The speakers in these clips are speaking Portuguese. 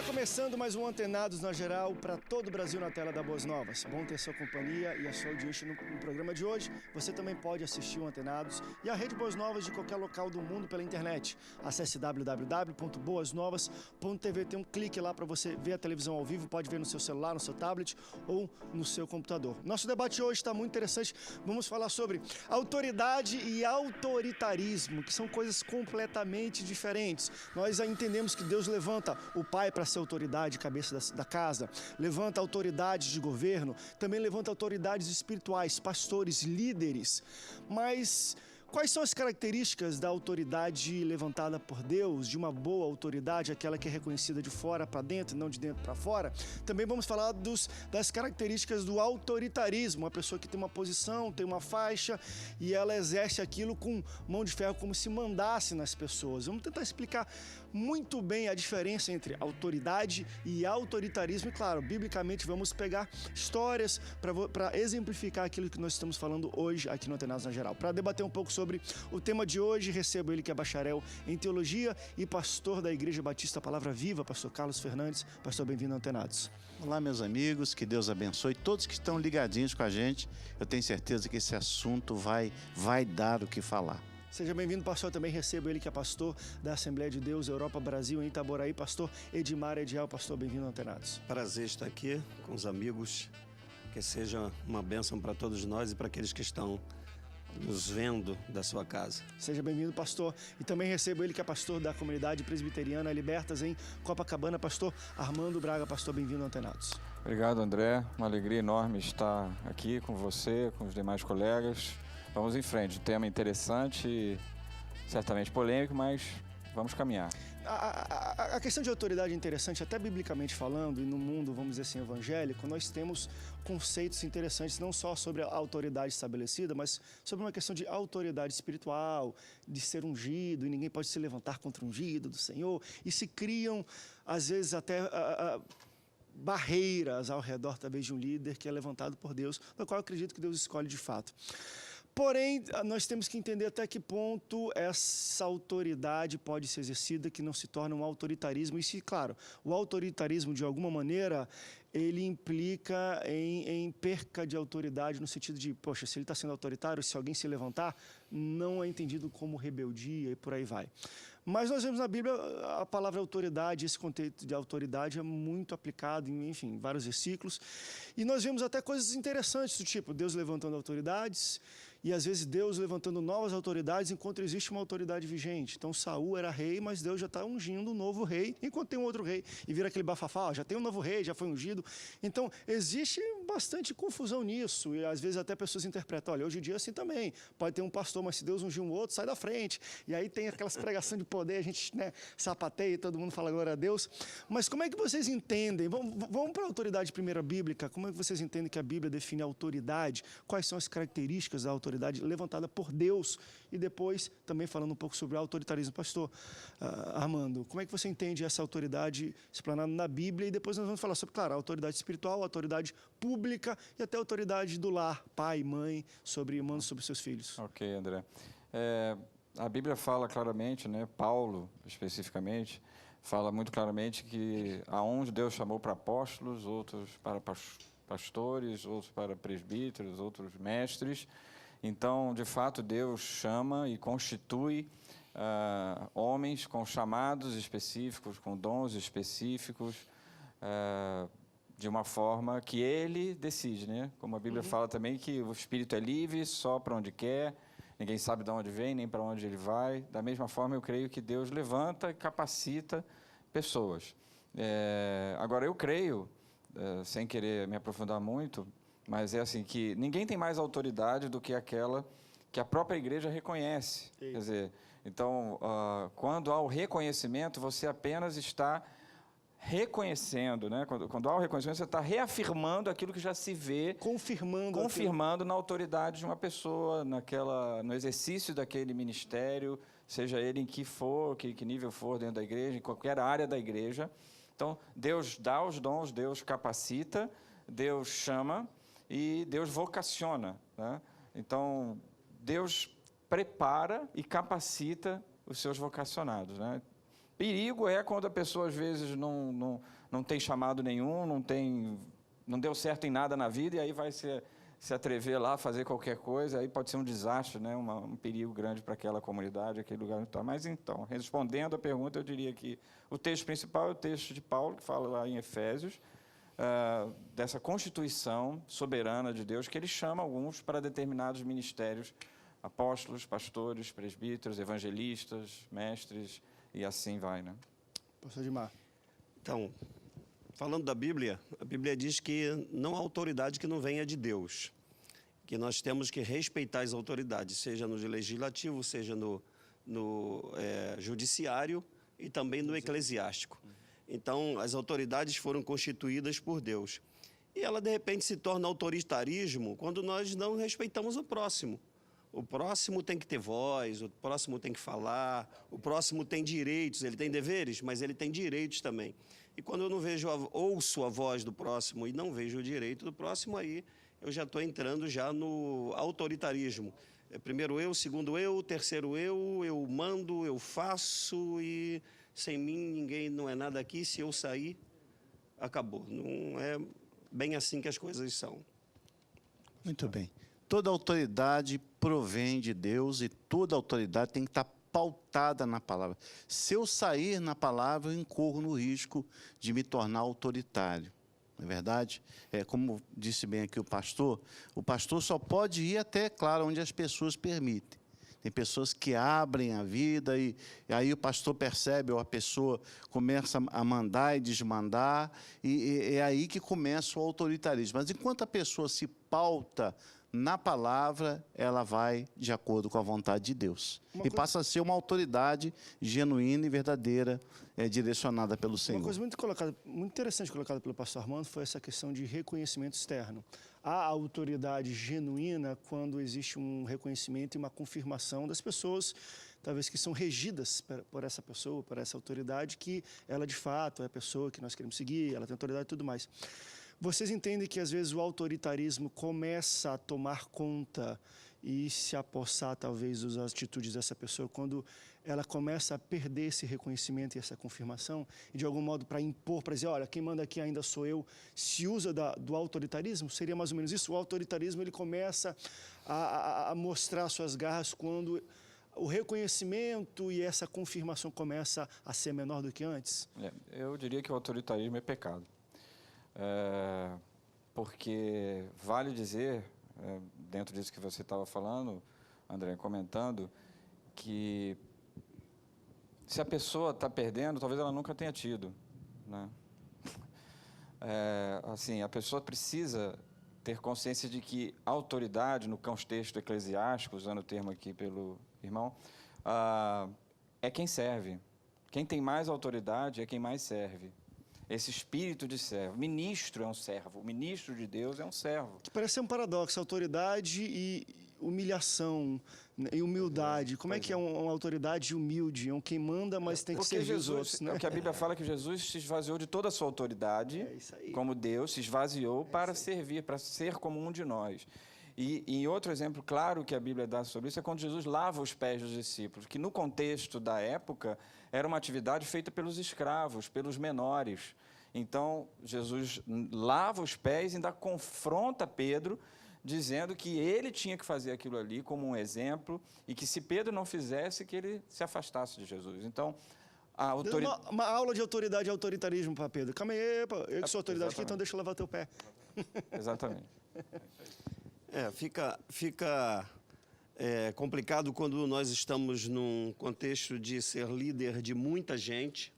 Começando mais um Antenados na Geral para todo o Brasil na tela da Boas Novas. Bom ter sua companhia e a sua audiência no programa de hoje. Você também pode assistir o Antenados e a Rede Boas Novas de qualquer local do mundo pela internet. Acesse www.boasnovas.tv. Tem um clique lá para você ver a televisão ao vivo. Pode ver no seu celular, no seu tablet ou no seu computador. Nosso debate hoje está muito interessante. Vamos falar sobre autoridade e autoritarismo, que são coisas completamente diferentes. Nós já entendemos que Deus levanta o pai para ser autoridade, cabeça da casa, levanta autoridades de governo, também levanta autoridades espirituais, pastores, líderes. Mas quais são as características da autoridade levantada por Deus, de uma boa autoridade, aquela que é reconhecida de fora para dentro, não de dentro para fora? Também vamos falar das características do autoritarismo, uma pessoa que tem uma posição, tem uma faixa e ela exerce aquilo com mão de ferro, como se mandasse nas pessoas. Vamos tentar explicar muito bem a diferença entre autoridade e autoritarismo. E claro, biblicamente vamos pegar histórias para exemplificar aquilo que nós estamos falando hoje aqui no Antenados na Geral. Para debater um pouco sobre o tema de hoje, recebo ele que é bacharel em teologia e pastor da Igreja Batista Palavra Viva, pastor Carlos Fernandes. Pastor, bem-vindo ao Antenados. Olá, meus amigos, que Deus abençoe todos que estão ligadinhos com a gente. Eu tenho certeza que esse assunto vai dar o que falar. Seja bem-vindo, pastor. Também recebo ele que é pastor da Assembleia de Deus Europa Brasil em Itaboraí, pastor Edmar Ediel. Pastor, bem-vindo ao Antenados. Prazer estar aqui com os amigos, que seja uma bênção para todos nós e para aqueles que estão nos vendo da sua casa. Seja bem-vindo, pastor. E também recebo ele que é pastor da comunidade presbiteriana Libertas em Copacabana, pastor Armando Braga. Pastor, bem-vindo ao Antenados. Obrigado, André. Uma alegria enorme estar aqui com você, com os demais colegas. Vamos em frente. Um tema interessante e certamente polêmico, mas vamos caminhar. A questão de autoridade é interessante, até biblicamente falando, e no mundo, vamos dizer assim, evangélico, nós temos conceitos interessantes, não só sobre a autoridade estabelecida, mas sobre uma questão de autoridade espiritual, de ser ungido, e ninguém pode se levantar contra o ungido do Senhor, e se criam, às vezes, até barreiras ao redor, talvez, de um líder que é levantado por Deus, no qual eu acredito que Deus escolhe de fato. Porém, nós temos que entender até que ponto essa autoridade pode ser exercida, que não se torna um autoritarismo. E se, claro, o autoritarismo, de alguma maneira, ele implica em perca de autoridade, no sentido de, poxa, se ele está sendo autoritário, se alguém se levantar, não é entendido como rebeldia e por aí vai. Mas nós vemos na Bíblia a palavra autoridade, esse conceito de autoridade é muito aplicado em, enfim, vários versículos. E nós vemos até coisas interessantes, do tipo, Deus levantando autoridades, e às vezes Deus levantando novas autoridades enquanto existe uma autoridade vigente. Então Saul era rei, mas Deus já está ungindo um novo rei, enquanto tem um outro rei. E vira aquele bafafá, já tem um novo rei, já foi ungido. Então existe bastante confusão nisso. E às vezes até pessoas interpretam, olha, hoje em dia é assim também. Pode ter um pastor, mas se Deus ungir um outro, sai da frente. E aí tem aquelas pregações de poder, a gente sapateia e todo mundo fala glória a Deus. Mas como é que vocês entendem? Vamos para a autoridade primeira bíblica. Como é que vocês entendem que a Bíblia define a autoridade? Quais são as características da autoridade levantada por Deus? E depois, também falando um pouco sobre o autoritarismo. Pastor Armando, como é que você entende essa autoridade explanada na Bíblia? E depois nós vamos falar sobre, claro, a autoridade espiritual, a autoridade pública e até a autoridade do lar, pai, mãe, mando sobre seus filhos. Ok, André. A Bíblia fala claramente, né, Paulo especificamente, fala muito claramente que a uns Deus chamou para apóstolos, outros para pastores, outros para presbíteros, outros mestres. Então, de fato, Deus chama e constitui homens com chamados específicos, com dons específicos, de uma forma que Ele decide, né? Como a Bíblia fala também que o Espírito é livre, sopra onde quer, ninguém sabe de onde vem, nem para onde ele vai. Da mesma forma, eu creio que Deus levanta e capacita pessoas. Agora, eu creio, sem querer me aprofundar muito, mas é assim, que ninguém tem mais autoridade do que aquela que a própria igreja reconhece. Quer dizer, então, quando há o reconhecimento, você apenas está reconhecendo, né? Quando há o reconhecimento, você está reafirmando aquilo que já se vê, confirmando na autoridade de uma pessoa, no exercício daquele ministério, seja ele em que nível for dentro da igreja, em qualquer área da igreja. Então, Deus dá os dons, Deus capacita, Deus chama e Deus vocaciona, né? Então, Deus prepara e capacita os seus vocacionados, né? Perigo é quando a pessoa, às vezes, não tem chamado nenhum, não deu certo em nada na vida, e aí vai se atrever lá a fazer qualquer coisa, aí pode ser um desastre, né? Um perigo grande para aquela comunidade, aquele lugar onde está. Mas, então, respondendo a pergunta, eu diria que o texto principal é o texto de Paulo, que fala lá em Efésios, dessa constituição soberana de Deus, que ele chama alguns para determinados ministérios, apóstolos, pastores, presbíteros, evangelistas, mestres, e assim vai, né? Pastor Edmar. Então, falando da Bíblia, a Bíblia diz que não há autoridade que não venha de Deus, que nós temos que respeitar as autoridades, seja no legislativo, seja no judiciário e também no eclesiástico. Então, as autoridades foram constituídas por Deus. E ela, de repente, se torna autoritarismo quando nós não respeitamos o próximo. O próximo tem que ter voz, o próximo tem que falar, o próximo tem direitos, ele tem deveres, mas ele tem direitos também. E quando eu não ouço a voz do próximo e não vejo o direito do próximo, aí eu já estou entrando já no autoritarismo. Primeiro eu, segundo eu, terceiro eu mando, eu faço e sem mim ninguém não é nada aqui, se eu sair, acabou. Não é bem assim que as coisas são. Muito bem. Toda autoridade provém de Deus e toda autoridade tem que estar pautada na palavra. Se eu sair na palavra, eu incorro no risco de me tornar autoritário. Não é verdade? Como disse bem aqui o pastor só pode ir até, claro, onde as pessoas permitem. Tem pessoas que abrem a vida e aí o pastor percebe, ou a pessoa começa a mandar e desmandar, e é aí que começa o autoritarismo. Mas enquanto a pessoa se pauta na palavra, ela vai de acordo com a vontade de Deus. E passa a ser uma autoridade genuína e verdadeira, direcionada pelo Senhor. Uma coisa muito interessante colocada pelo pastor Armando foi essa questão de reconhecimento externo. Há autoridade genuína quando existe um reconhecimento e uma confirmação das pessoas, talvez que são regidas por essa pessoa, por essa autoridade, que ela de fato é a pessoa que nós queremos seguir, ela tem autoridade e tudo mais. Vocês entendem que, às vezes, o autoritarismo começa a tomar conta e se apossar, talvez, das atitudes dessa pessoa quando ela começa a perder esse reconhecimento e essa confirmação e, de algum modo, para impor, para dizer, olha, quem manda aqui ainda sou eu, se usa do autoritarismo? Seria mais ou menos isso? O autoritarismo, ele começa a mostrar suas garras quando o reconhecimento e essa confirmação começa a ser menor do que antes? Eu diria que o autoritarismo é pecado. Porque vale dizer, dentro disso que você estava falando, André, comentando, que se a pessoa está perdendo, talvez ela nunca tenha tido, né? Assim, a pessoa precisa ter consciência de que a autoridade, no contexto eclesiástico, usando o termo aqui pelo irmão, é quem serve. Quem tem mais autoridade é quem mais serve. Esse espírito de servo. Ministro é um servo. O ministro de Deus é um servo. Que parece ser um paradoxo, autoridade e humilhação, né, e humildade. Como é que é uma autoridade humilde? É um quem manda, mas tem que servir os outros, né? É o que a Bíblia fala, que Jesus se esvaziou de toda a sua autoridade, como Deus se esvaziou para servir, para ser como um de nós. E outro exemplo claro que a Bíblia dá sobre isso é quando Jesus lava os pés dos discípulos, que no contexto da época era uma atividade feita pelos escravos, pelos menores. Então, Jesus lava os pés e ainda confronta Pedro, dizendo que ele tinha que fazer aquilo ali como um exemplo e que se Pedro não fizesse, que ele se afastasse de Jesus. Então, a autoridade... Uma aula de autoridade e autoritarismo para Pedro. Calma aí, eu que sou autoridade aqui, então deixa eu lavar teu pé. Exatamente. Fica complicado quando nós estamos num contexto de ser líder de muita gente,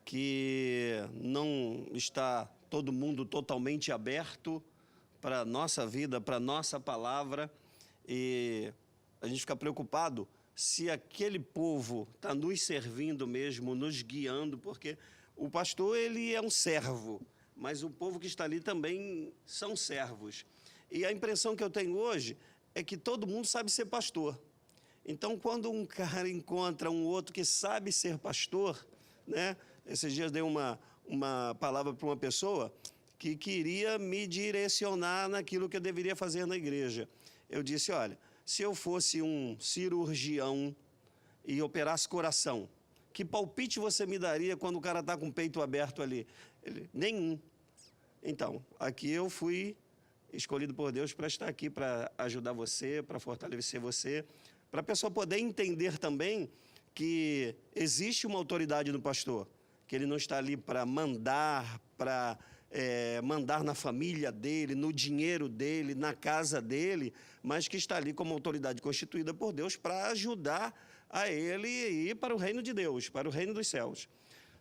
que não está todo mundo totalmente aberto para a nossa vida, para a nossa palavra, e a gente fica preocupado se aquele povo está nos servindo mesmo, nos guiando, porque o pastor, ele é um servo, mas o povo que está ali também são servos. E a impressão que eu tenho hoje é que todo mundo sabe ser pastor. Então, quando um cara encontra um outro que sabe ser pastor, né? Esses dias dei uma palavra para uma pessoa que queria me direcionar naquilo que eu deveria fazer na igreja. Eu disse, olha, se eu fosse um cirurgião e operasse coração, que palpite você me daria quando o cara está com o peito aberto ali? Ele, nenhum. Então, aqui eu fui escolhido por Deus para estar aqui, para ajudar você, para fortalecer você, para a pessoa poder entender também que existe uma autoridade no pastor, que ele não está ali para mandar, mandar na família dele, no dinheiro dele, na casa dele, mas que está ali como autoridade constituída por Deus para ajudar a ele ir para o reino de Deus, para o reino dos céus.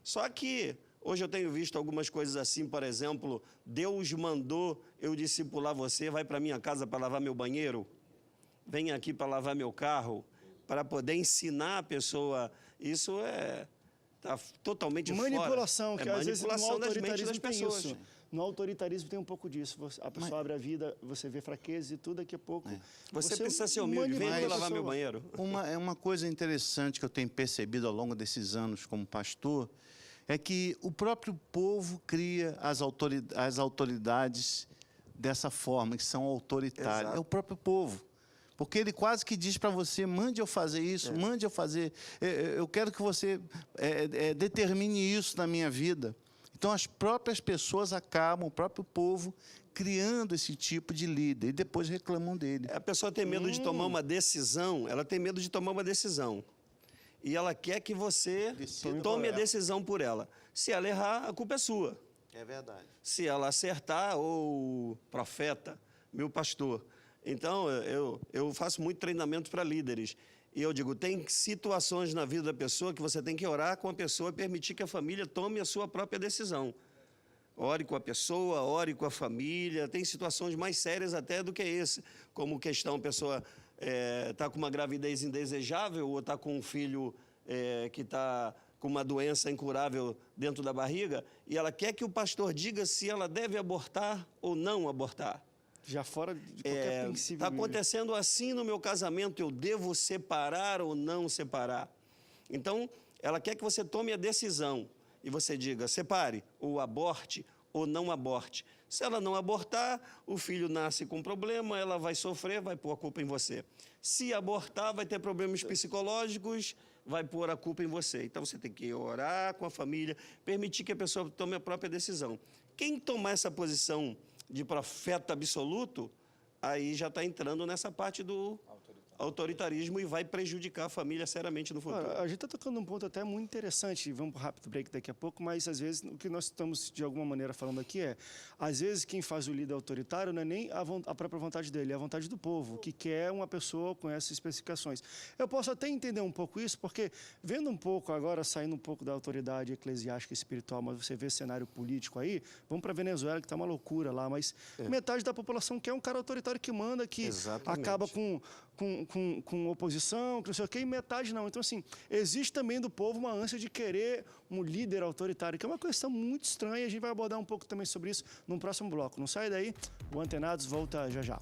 Só que hoje eu tenho visto algumas coisas assim, por exemplo, Deus mandou eu discipular você, vai para minha casa para lavar meu banheiro, vem aqui para lavar meu carro, para poder ensinar a pessoa. Isso está totalmente manipulação, fora. que às vezes no manipulação das mentes autoritarismo das tem pessoas. isso. No autoritarismo tem um pouco disso. A pessoa abre a vida, você vê fraqueza e tudo, daqui a pouco... Você precisa ser humilde, vem aqui lavar meu banheiro. Uma coisa interessante que eu tenho percebido ao longo desses anos como pastor é que o próprio povo cria as autoridades dessa forma, que são autoritárias. Exato. É o próprio povo. Porque ele quase que diz para você, mande eu fazer isso, mande eu fazer... Eu quero que você determine isso na minha vida. Então, as próprias pessoas acabam, o próprio povo, criando esse tipo de líder e depois reclamam dele. A pessoa tem medo de tomar uma decisão, ela tem medo de tomar uma decisão. E ela quer que você tome a decisão por ela. Se ela errar, a culpa é sua. É verdade. Se ela acertar, ou profeta, meu pastor. Então, eu faço muito treinamento para líderes. E eu digo, tem situações na vida da pessoa que você tem que orar com a pessoa e permitir que a família tome a sua própria decisão. Ore com a pessoa, ore com a família. Tem situações mais sérias até do que esse. Como questão, a pessoa está com uma gravidez indesejável ou está com um filho que está com uma doença incurável dentro da barriga e ela quer que o pastor diga se ela deve abortar ou não abortar. Já fora de qualquer princípio. Está acontecendo assim no meu casamento, eu devo separar ou não separar? Então, ela quer que você tome a decisão e você diga, separe, ou aborte, ou não aborte. Se ela não abortar, o filho nasce com problema, ela vai sofrer, vai pôr a culpa em você. Se abortar, vai ter problemas psicológicos, vai pôr a culpa em você. Então, você tem que orar com a família, permitir que a pessoa tome a própria decisão. Quem tomar essa posição de profeta absoluto, aí já está entrando nessa parte do autoritarismo e vai prejudicar a família seriamente no futuro. A gente está tocando um ponto até muito interessante, vamos para um rápido break daqui a pouco, mas às vezes o que nós estamos de alguma maneira falando aqui às vezes quem faz o líder autoritário não é nem a própria vontade dele, é a vontade do povo, que quer uma pessoa com essas especificações. Eu posso até entender um pouco isso, porque vendo um pouco agora, saindo um pouco da autoridade eclesiástica e espiritual, mas você vê cenário político aí, vamos para a Venezuela, que está uma loucura lá, mas metade da população quer um cara autoritário que manda, que acaba com oposição, que não sei o quê, e metade não. Então, assim, existe também do povo uma ânsia de querer um líder autoritário, que é uma questão muito estranha, a gente vai abordar um pouco também sobre isso no próximo bloco. Não sai daí, o Antenados volta já já.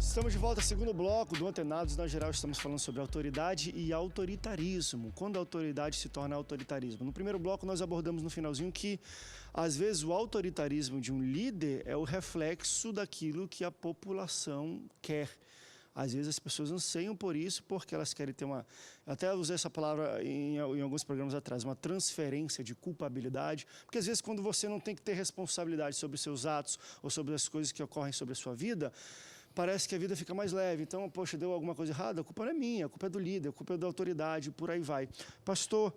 Estamos de volta ao segundo bloco do Antenados. Na geral, estamos falando sobre autoridade e autoritarismo. Quando a autoridade se torna autoritarismo. No primeiro bloco, nós abordamos no finalzinho que, às vezes, o autoritarismo de um líder é o reflexo daquilo que a população quer. Às vezes, as pessoas anseiam por isso porque elas querem ter uma... Até usei essa palavra em alguns programas atrás, uma transferência de culpabilidade. Porque, às vezes, quando você não tem que ter responsabilidade sobre os seus atos ou sobre as coisas que ocorrem sobre a sua vida, parece que a vida fica mais leve. Então, poxa, deu alguma coisa errada, a culpa não é minha, a culpa é do líder, a culpa é da autoridade, por aí vai. Pastor,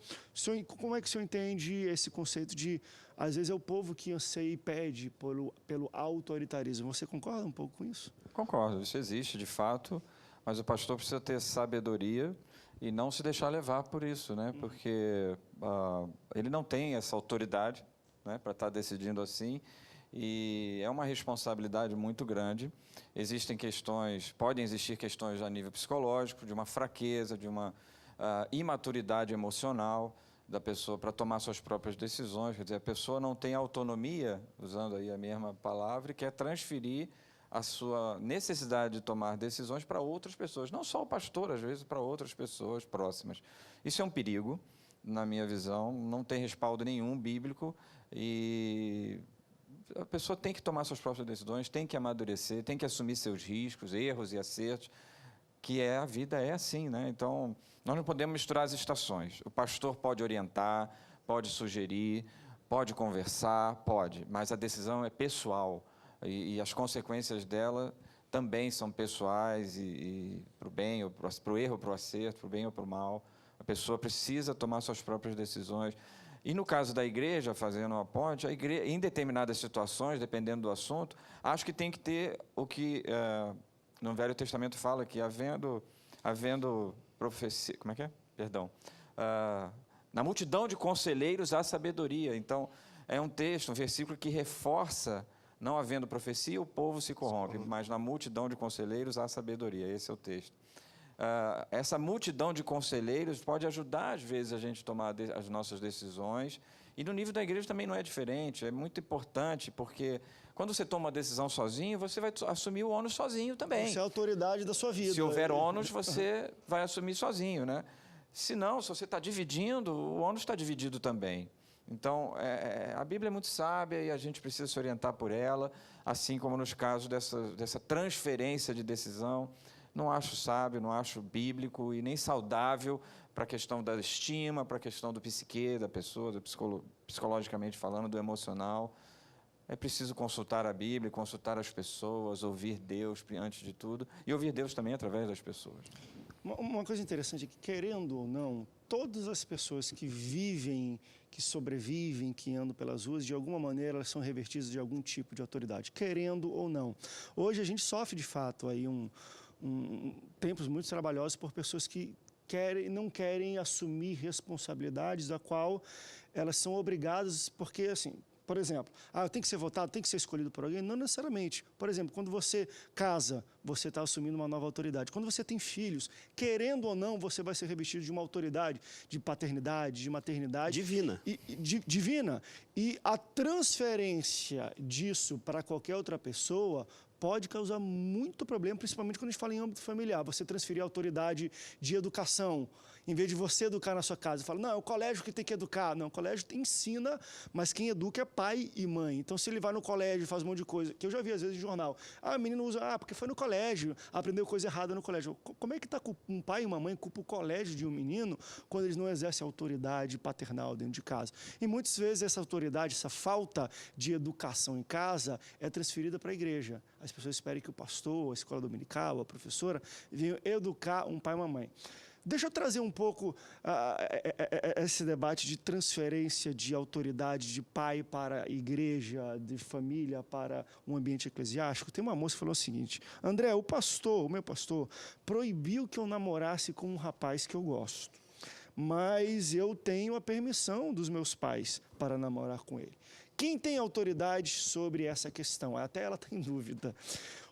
como é que o senhor entende esse conceito de, às vezes, é o povo que anseia e pede pelo autoritarismo? Você concorda um pouco com isso? Concordo, isso existe de fato, mas o pastor precisa ter sabedoria e não se deixar levar por isso, né? Porque ele não tem essa autoridade, né, para estar decidindo assim. E é uma responsabilidade muito grande. Podem existir questões a nível psicológico, de uma fraqueza, de uma imaturidade emocional da pessoa para tomar suas próprias decisões. Quer dizer, a pessoa não tem autonomia, usando aí a mesma palavra, e quer transferir a sua necessidade de tomar decisões para outras pessoas, não só o pastor, às vezes para outras pessoas próximas. Isso é um perigo, na minha visão, não tem respaldo nenhum bíblico, e a pessoa tem que tomar suas próprias decisões, tem que amadurecer, tem que assumir seus riscos, erros e acertos, que a vida é assim, né? Então, nós não podemos misturar as estações. O pastor pode orientar, pode sugerir, pode conversar, pode, mas a decisão é pessoal, e as consequências dela também são pessoais, e para o bem, ou para o erro, para o acerto, para o bem ou para o mal. A pessoa precisa tomar suas próprias decisões. E no caso da igreja, fazendo uma ponte, a igreja, em determinadas situações, dependendo do assunto, acho que tem que ter o que no Velho Testamento fala, que havendo profecia, como é que é? Perdão. Na multidão de conselheiros há sabedoria. Então, é um texto, um versículo que reforça: não havendo profecia, o povo se corrompe, mas na multidão de conselheiros há sabedoria. Esse é o texto. Essa multidão de conselheiros pode ajudar, às vezes, a gente a tomar as nossas decisões. E no nível da igreja também não é diferente. É muito importante, porque quando você toma uma decisão sozinho, você vai assumir o ônus sozinho também. Você é a autoridade da sua vida. Se houver ônus, você vai assumir sozinho, né? Se não, se você está dividindo, o ônus está dividido também. Então, a Bíblia é muito sábia e a gente precisa se orientar por ela, assim como nos casos dessa transferência de decisão. Não acho sábio, não acho bíblico e nem saudável para a questão da estima, para a questão do psique da pessoa, psicologicamente falando, do emocional. É preciso consultar a Bíblia, consultar as pessoas, ouvir Deus antes de tudo, e ouvir Deus também através das pessoas. Uma coisa interessante é que, querendo ou não, todas as pessoas que vivem, que sobrevivem, que andam pelas ruas, de alguma maneira elas são revestidas de algum tipo de autoridade, querendo ou não. Hoje a gente sofre, de fato, aí tempos muito trabalhosos por pessoas que não querem assumir responsabilidades da qual elas são obrigadas, porque, assim, por exemplo, tem que ser votado, tem que ser escolhido por alguém? Não necessariamente. Por exemplo, quando você casa, você está assumindo uma nova autoridade. Quando você tem filhos, querendo ou não, você vai ser revestido de uma autoridade de paternidade, de maternidade. Divina. Divina. E a transferência disso para qualquer outra pessoa pode causar muito problema, principalmente quando a gente fala em âmbito familiar. Você transferir a autoridade de educação, em vez de você educar na sua casa, fala, não, é o colégio que tem que educar. Não, o colégio ensina, mas quem educa é pai e mãe. Então, se ele vai no colégio e faz um monte de coisa, que eu já vi às vezes em jornal, o menino usa, porque foi no colégio, aprendeu coisa errada no colégio. Como é que um pai e uma mãe culpam o colégio de um menino quando eles não exercem autoridade paternal dentro de casa? E muitas vezes essa autoridade, essa falta de educação em casa é transferida para a igreja. As pessoas esperam que o pastor, a escola dominical, a professora, venham educar um pai e uma mãe. Deixa eu trazer um pouco esse debate de transferência de autoridade de pai para a igreja, de família para um ambiente eclesiástico. Tem uma moça que falou o seguinte: André, o meu pastor, proibiu que eu namorasse com um rapaz que eu gosto, mas eu tenho a permissão dos meus pais para namorar com ele. Quem tem autoridade sobre essa questão? Até ela está em dúvida.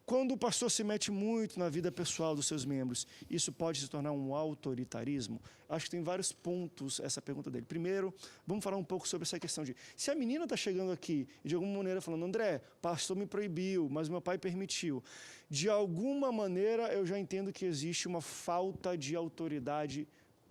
Quando o pastor se mete muito na vida pessoal dos seus membros, isso pode se tornar um autoritarismo? Acho que tem vários pontos essa pergunta dele. Primeiro, vamos falar um pouco sobre essa questão de, se a menina está chegando aqui e de alguma maneira falando, André, pastor me proibiu, mas meu pai permitiu. De alguma maneira eu já entendo que existe uma falta de autoridade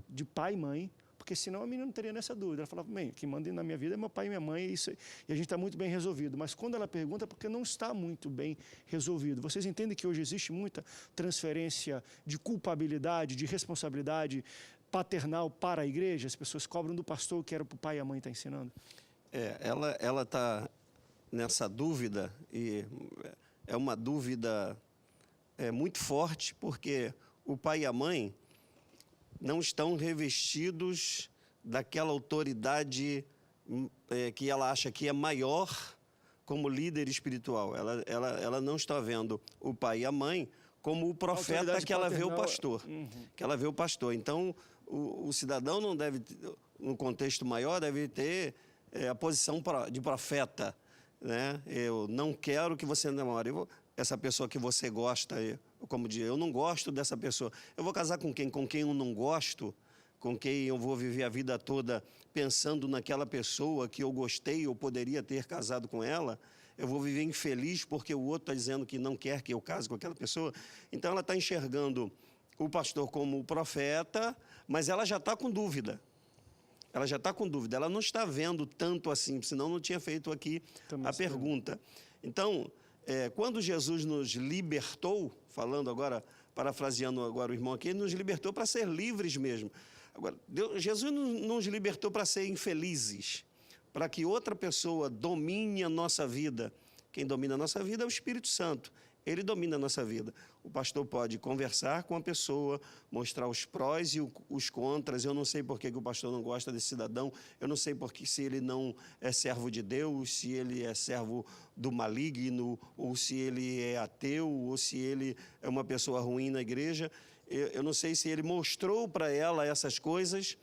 de pai e mãe, porque senão a menina não teria nessa dúvida. Ela falava, bem, quem manda na minha vida é meu pai e minha mãe, e a gente está muito bem resolvido. Mas quando ela pergunta, é porque não está muito bem resolvido. Vocês entendem que hoje existe muita transferência de culpabilidade, de responsabilidade paternal para a igreja? As pessoas cobram do pastor o que era para o pai e a mãe estar ensinando? Ela está nessa dúvida, e é uma dúvida muito forte, porque o pai e a mãe não estão revestidos daquela autoridade que ela acha que é maior como líder espiritual. Ela não está vendo o pai e a mãe como o profeta que ela vê o pastor. Que ela vê o pastor. Então, o cidadão não deve, no contexto maior, deve ter a posição de profeta, né? Eu não quero que você namore. Essa pessoa que você gosta, como dizer, eu não gosto dessa pessoa. Eu vou casar com quem? Com quem eu não gosto? com quem eu vou viver a vida toda pensando naquela pessoa que eu gostei ou poderia ter casado com ela, eu vou viver infeliz porque o outro está dizendo que não quer que eu case com aquela pessoa. Então, ela está enxergando o pastor como o profeta, mas ela já está com dúvida. Ela já está com dúvida, ela não está vendo tanto assim, senão não tinha feito aqui a pergunta. Então, quando Jesus nos libertou, falando agora, parafraseando agora o irmão aqui, ele nos libertou para ser livres mesmo. Agora, Jesus não nos libertou para ser infelizes, para que outra pessoa domine a nossa vida. Quem domina a nossa vida é o Espírito Santo. Ele domina a nossa vida. O pastor pode conversar com a pessoa, mostrar os prós e os contras. Eu não sei por que o pastor não gosta desse cidadão. Eu não sei se ele não é servo de Deus, se ele é servo do maligno, ou se ele é ateu, ou se ele é uma pessoa ruim na igreja. Eu não sei se ele mostrou para ela essas coisas,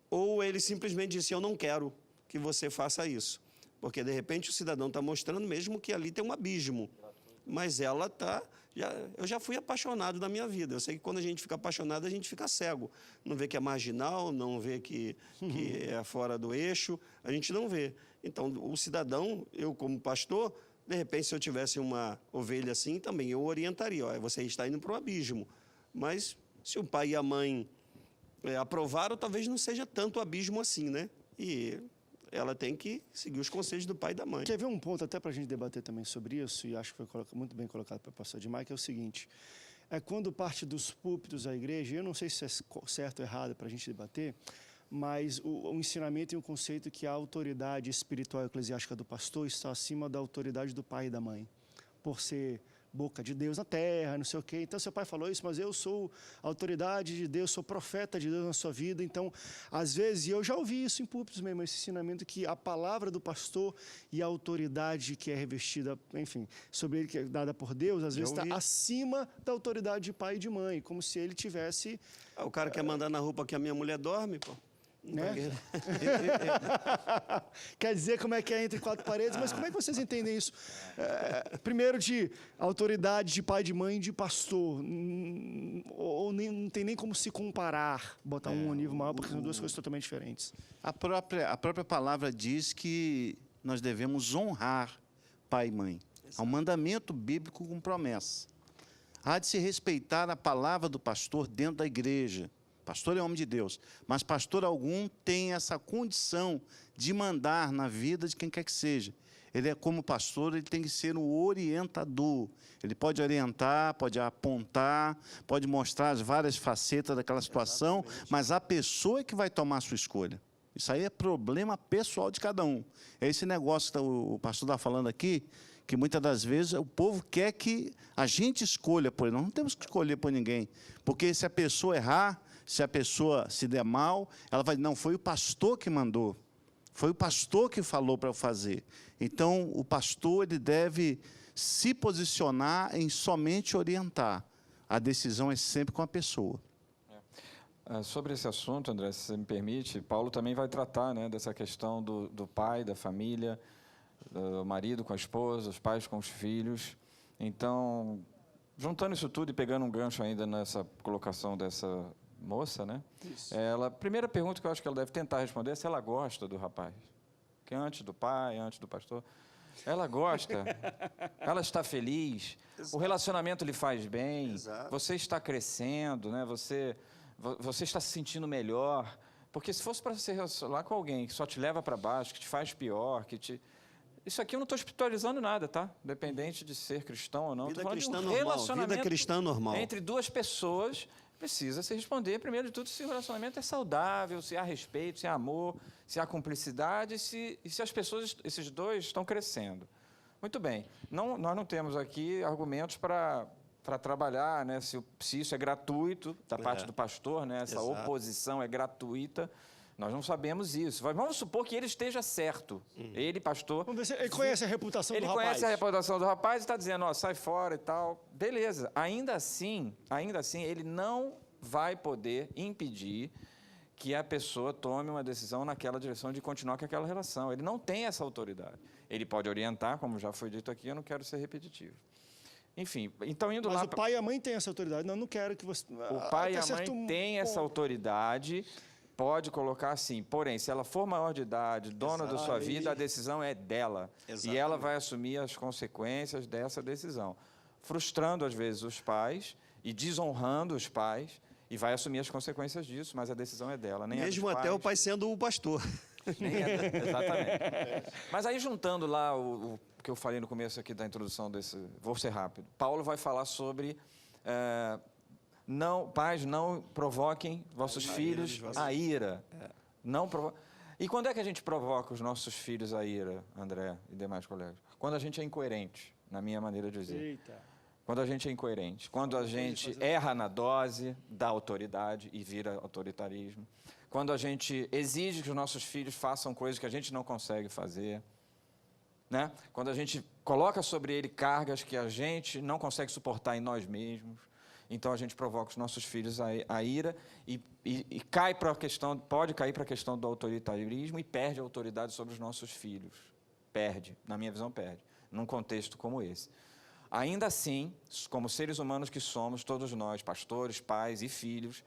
ou ele simplesmente disse, eu não quero que você faça isso. Porque, de repente, o cidadão está mostrando mesmo que ali tem um abismo. Mas ela está... eu já fui apaixonado na minha vida. Eu sei que quando a gente fica apaixonado, a gente fica cego. Não vê que é marginal, não vê que é fora do eixo. A gente não vê. Então, o cidadão, eu como pastor, de repente, se eu tivesse uma ovelha assim, também eu orientaria. Ó, você está indo para o abismo. Mas, se o pai e a mãe aprovaram, talvez não seja tanto abismo assim, né? E... ela tem que seguir os conselhos do pai e da mãe. Quer ver um ponto até para a gente debater também sobre isso, e acho que foi muito bem colocado pelo pastor Edmar, que é o seguinte, quando parte dos púlpitos da igreja, eu não sei se é certo ou errado para a gente debater, mas o ensinamento e o conceito que a autoridade espiritual e eclesiástica do pastor está acima da autoridade do pai e da mãe, por ser boca de Deus na terra, não sei o quê. Então, seu pai falou isso, mas eu sou autoridade de Deus, sou profeta de Deus na sua vida. Então, às vezes, e eu já ouvi isso em púlpitos mesmo, esse ensinamento que a palavra do pastor e a autoridade que é revestida, enfim, sobre ele, que é dada por Deus, às vezes está acima da autoridade de pai e de mãe, como se ele tivesse... O cara quer mandar na roupa que a minha mulher dorme, pô. Né? Quer dizer como é que é entre quatro paredes, mas como é que vocês entendem isso? Primeiro de autoridade de pai, de mãe, de pastor, ou não tem nem como se comparar, botar um nível maior, porque são duas coisas totalmente diferentes. A própria palavra diz que nós devemos honrar pai e mãe. Há um mandamento bíblico com promessa. Há de se respeitar a palavra do pastor dentro da igreja. Pastor é homem de Deus, mas pastor algum tem essa condição de mandar na vida de quem quer que seja. Ele como pastor, ele tem que ser um orientador. Ele pode orientar, pode apontar, pode mostrar as várias facetas daquela situação, mas a pessoa é que vai tomar a sua escolha. Isso aí é problema pessoal de cada um. É esse negócio que o pastor está falando aqui, que muitas das vezes o povo quer que a gente escolha por ele. Nós não temos que escolher por ninguém, porque se a pessoa errar, se a pessoa se der mal, ela vai dizer, não, foi o pastor que mandou, foi o pastor que falou para eu fazer. Então, o pastor ele deve se posicionar em somente orientar. A decisão é sempre com a pessoa. Sobre esse assunto, André, se você me permite, Paulo também vai tratar, né, dessa questão do pai, da família, do marido com a esposa, os pais com os filhos. Então, juntando isso tudo e pegando um gancho ainda nessa colocação dessa moça, né? A primeira pergunta que eu acho que ela deve tentar responder é se ela gosta do rapaz. Que antes do pai, antes do pastor, ela gosta, ela está feliz, o relacionamento lhe faz bem, você está crescendo, né? Você está se sentindo melhor. Porque se fosse para se relacionar com alguém que só te leva para baixo, que te faz pior, Isso aqui eu não estou espiritualizando nada, tá? Independente de ser cristão ou não. Vida falando cristã de um normal, relacionamento vida cristã normal. entre duas pessoas, precisa se responder, primeiro de tudo, se o relacionamento é saudável, se há respeito, se há amor, se há cumplicidade e se as pessoas, esses dois, estão crescendo. Muito bem. Nós não temos aqui argumentos para trabalhar, né? Se isso é gratuito da parte do pastor, né? Essa oposição é gratuita. Nós não sabemos isso. Vamos supor que ele esteja certo. Ele, pastor... Vamos ver se ele conhece a reputação do rapaz. Ele conhece a reputação do rapaz e está dizendo, ó, sai fora e tal. Beleza. Ainda assim, ele não vai poder impedir que a pessoa tome uma decisão naquela direção de continuar com aquela relação. Ele não tem essa autoridade. Ele pode orientar, como já foi dito aqui, eu não quero ser repetitivo. Enfim, então indo Mas lá... o pai e a mãe têm essa autoridade. Não, eu não quero que você... O pai e a mãe têm essa autoridade, pode colocar assim. Porém, se ela for maior de idade, dona da sua vida, a decisão é dela. Exatamente. E ela vai assumir as consequências dessa decisão. Frustrando, às vezes, os pais e desonrando os pais. E vai assumir as consequências disso, mas a decisão é dela. Nem Mesmo é dos até pais, o pai sendo o pastor. Exatamente. Mas aí, juntando lá o que eu falei no começo aqui da introdução desse... Vou ser rápido. Paulo vai falar sobre... pais, não provoquem vossos filhos a ira. Não E quando é que a gente provoca os nossos filhos a ira, André e demais colegas? Quando a gente é incoerente, na minha maneira de dizer. Eita. Quando a gente é incoerente, quando a gente erra na dose da autoridade e vira autoritarismo, quando a gente exige que os nossos filhos façam coisas que a gente não consegue fazer, né? Quando a gente coloca sobre ele cargas que a gente não consegue suportar em nós mesmos, então a gente provoca os nossos filhos a ira e cai para a questão, pode cair para a questão do autoritarismo e perde a autoridade sobre os nossos filhos. Perde, na minha visão perde, num contexto como esse. Ainda assim, como seres humanos que somos, todos nós, pastores, pais e filhos,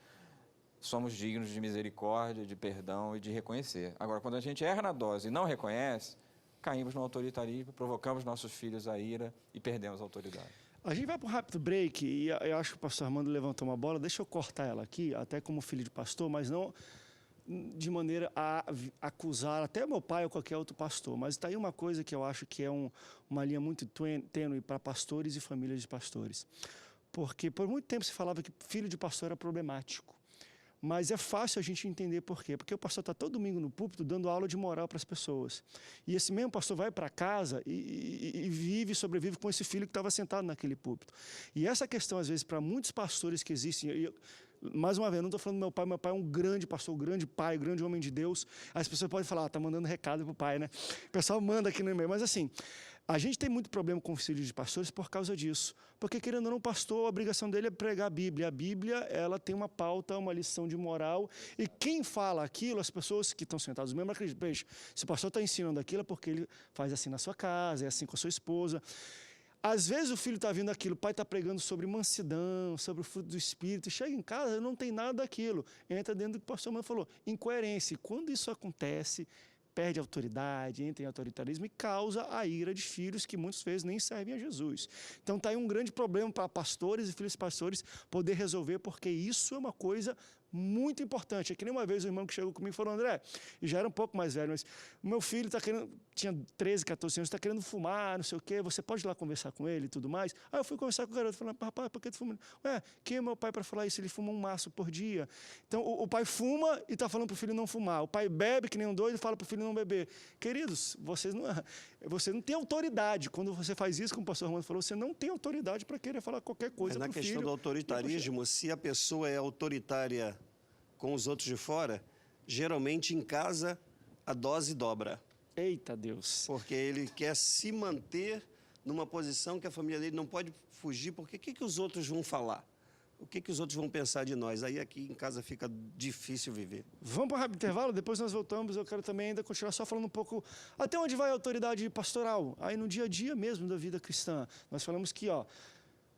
somos dignos de misericórdia, de perdão e de reconhecer. Agora, quando a gente erra na dose e não reconhece, caímos no autoritarismo, provocamos nossos filhos a ira e perdemos a autoridade. A gente vai para um rápido break e eu acho que o pastor Armando levantou uma bola. Deixa eu cortar ela aqui, até como filho de pastor, mas não de maneira a acusar até meu pai ou qualquer outro pastor. Mas está aí uma coisa que eu acho que é uma linha muito tênue para pastores e famílias de pastores. Porque por muito tempo se falava que filho de pastor era problemático. Mas é fácil a gente entender por quê. Porque o pastor está todo domingo no púlpito dando aula de moral para as pessoas. E esse mesmo pastor vai para casa e sobrevive com esse filho que estava sentado naquele púlpito. E essa questão, às vezes, para muitos pastores que existem... Mais uma vez, eu não estou falando do meu pai é um grande pastor, um grande pai, um grande homem de Deus. As pessoas podem falar, está mandando recado para o pai, né? O pessoal manda aqui no e-mail. Mas assim, a gente tem muito problema com os filhos de pastores por causa disso. Porque, querendo ou não, o pastor, a obrigação dele é pregar a Bíblia. A Bíblia, ela tem uma pauta, uma lição de moral. E quem fala aquilo, as pessoas que estão sentadas mesmo acreditam. Se o pastor está ensinando aquilo, é porque ele faz assim na sua casa, é assim com a sua esposa. Às vezes o filho está vindo aquilo, o pai está pregando sobre mansidão, sobre o fruto do Espírito, e chega em casa, não tem nada daquilo. Entra dentro do que o pastor Mano falou, incoerência. E quando isso acontece, perde a autoridade, entra em autoritarismo e causa a ira de filhos que muitas vezes nem servem a Jesus. Então está aí um grande problema para pastores e filhos de pastores poder resolver, porque isso é uma coisa muito importante. É que nem uma vez o irmão que chegou comigo e falou, André, e já era um pouco mais velho, mas o meu filho tinha 13, 14 anos, está querendo fumar, não sei o quê, você pode ir lá conversar com ele e tudo mais? Aí eu fui conversar com o garoto, falando, rapaz, por que tu fuma? Ué, quem é meu pai para falar isso? Ele fuma um maço por dia. Então o pai fuma e está falando para o filho não fumar. O pai bebe que nem um doido e fala para o filho não beber. Queridos, você não tem autoridade. Quando você faz isso, como o pastor Romano falou, você não tem autoridade para querer falar qualquer coisa para o filho. Na questão do autoritarismo, se a pessoa é autoritária com os outros de fora, geralmente em casa a dose dobra. Eita Deus. Porque ele quer se manter numa posição que a família dele não pode fugir, porque o que os outros vão falar? O que os outros vão pensar de nós? Aí aqui em casa fica difícil viver. Vamos para um rápido intervalo, depois nós voltamos. Eu quero também ainda continuar só falando um pouco até onde vai a autoridade pastoral, aí no dia a dia mesmo da vida cristã. Nós falamos que,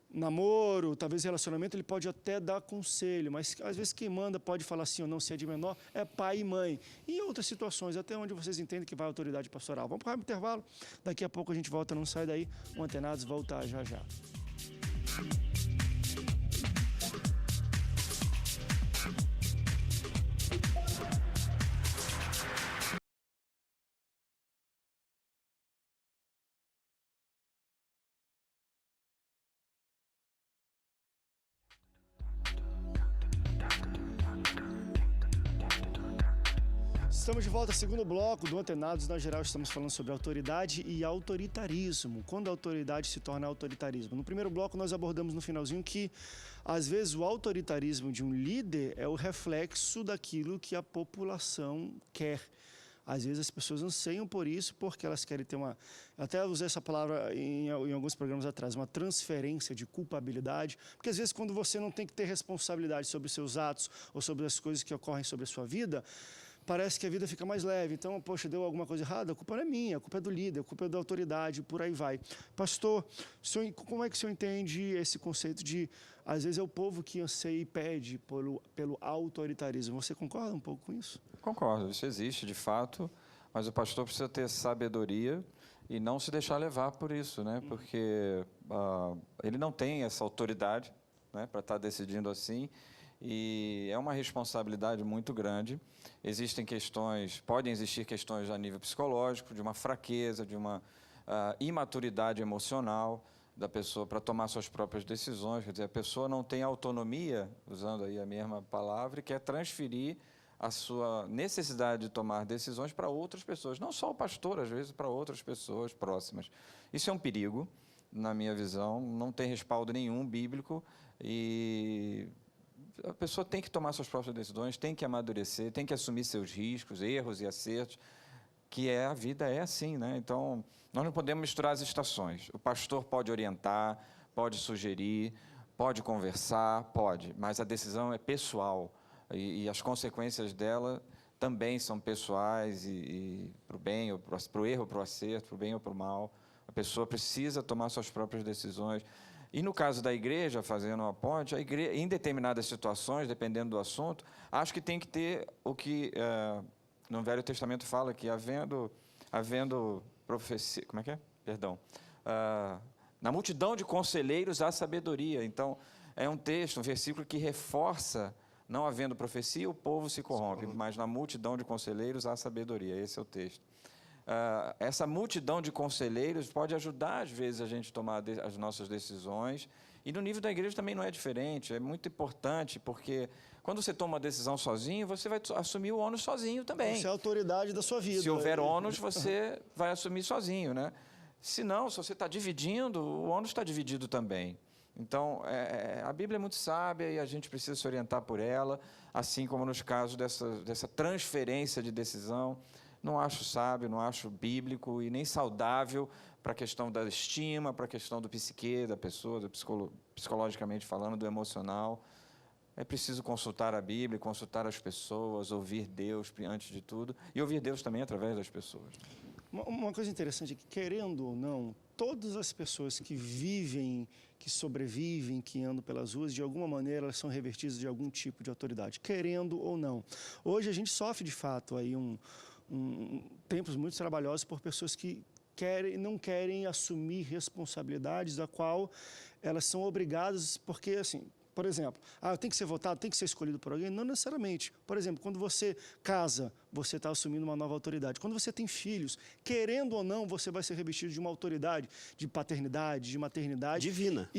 namoro, talvez relacionamento, ele pode até dar conselho, mas às vezes quem manda pode falar assim ou não, se é de menor, é pai e mãe. E em outras situações, até onde vocês entendem que vai a autoridade pastoral. Vamos para o intervalo, daqui a pouco a gente volta, não sai daí, o Antenados volta já já. Estamos de volta ao segundo bloco do Antenados. Na geral, estamos falando sobre autoridade e autoritarismo. Quando a autoridade se torna autoritarismo. No primeiro bloco, nós abordamos no finalzinho que, às vezes, o autoritarismo de um líder é o reflexo daquilo que a população quer. Às vezes as pessoas anseiam por isso porque elas querem ter uma... Até usei essa palavra em alguns programas atrás, uma transferência de culpabilidade. Porque às vezes quando você não tem que ter responsabilidade sobre os seus atos ou sobre as coisas que ocorrem sobre a sua vida, parece que a vida fica mais leve. Então, poxa, deu alguma coisa errada, a culpa não é minha, a culpa é do líder, a culpa é da autoridade, por aí vai. Pastor, como é que o senhor entende esse conceito de, às vezes, é o povo que anseia e pede pelo autoritarismo? Você concorda um pouco com isso? Concordo, isso existe de fato, mas o pastor precisa ter sabedoria e não se deixar levar por isso, né? Porque ele não tem essa autoridade, né, para estar decidindo assim, e é uma responsabilidade muito grande. Podem existir questões a nível psicológico, de uma fraqueza, de uma imaturidade emocional da pessoa para tomar suas próprias decisões. Quer dizer, a pessoa não tem autonomia, usando aí a mesma palavra, e quer transferir a sua necessidade de tomar decisões para outras pessoas, não só o pastor, às vezes para outras pessoas próximas. Isso é um perigo, na minha visão, não tem respaldo nenhum bíblico, e a pessoa tem que tomar suas próprias decisões, tem que amadurecer, tem que assumir seus riscos, erros e acertos, que a vida é assim, né? Então, nós não podemos misturar as estações. O pastor pode orientar, pode sugerir, pode conversar, pode, mas a decisão é pessoal, e as consequências dela também são pessoais, e para o bem, ou para o erro, para o acerto, para o bem ou para o mal. A pessoa precisa tomar suas próprias decisões. E no caso da igreja, fazendo uma ponte, a igreja, em determinadas situações, dependendo do assunto, acho que tem que ter o que no Velho Testamento fala que havendo profecia, como é que é? Perdão. Na multidão de conselheiros há sabedoria. Então, é um texto, um versículo que reforça: não havendo profecia, o povo se corrompe, mas na multidão de conselheiros há sabedoria. Esse é o texto. Essa multidão de conselheiros pode ajudar, às vezes, a gente a tomar as nossas decisões. E no nível da igreja também não é diferente. É muito importante, porque quando você toma uma decisão sozinho, você vai assumir o ônus sozinho também. Você é a autoridade da sua vida. Se houver ônus, você vai assumir sozinho, né? Se não, se você está dividindo, o ônus está dividido também. Então, a Bíblia é muito sábia e a gente precisa se orientar por ela, assim como nos casos dessa transferência de decisão. Não acho sábio, não acho bíblico e nem saudável para a questão da estima, para a questão do psique da pessoa, psicologicamente falando, do emocional. É preciso consultar a Bíblia, consultar as pessoas, ouvir Deus antes de tudo, e ouvir Deus também através das pessoas. Uma coisa interessante é que, querendo ou não, todas as pessoas que vivem, que sobrevivem, que andam pelas ruas, de alguma maneira elas são revestidas de algum tipo de autoridade, querendo ou não. Hoje a gente sofre, de fato, aí tempos muito trabalhosos por pessoas que não querem assumir responsabilidades da qual elas são obrigadas, porque, assim, por exemplo, eu tenho que ser votado, tem que ser escolhido por alguém? Não necessariamente. Por exemplo, quando você casa, você está assumindo uma nova autoridade. Quando você tem filhos, querendo ou não, você vai ser revestido de uma autoridade de paternidade, de maternidade. Divina.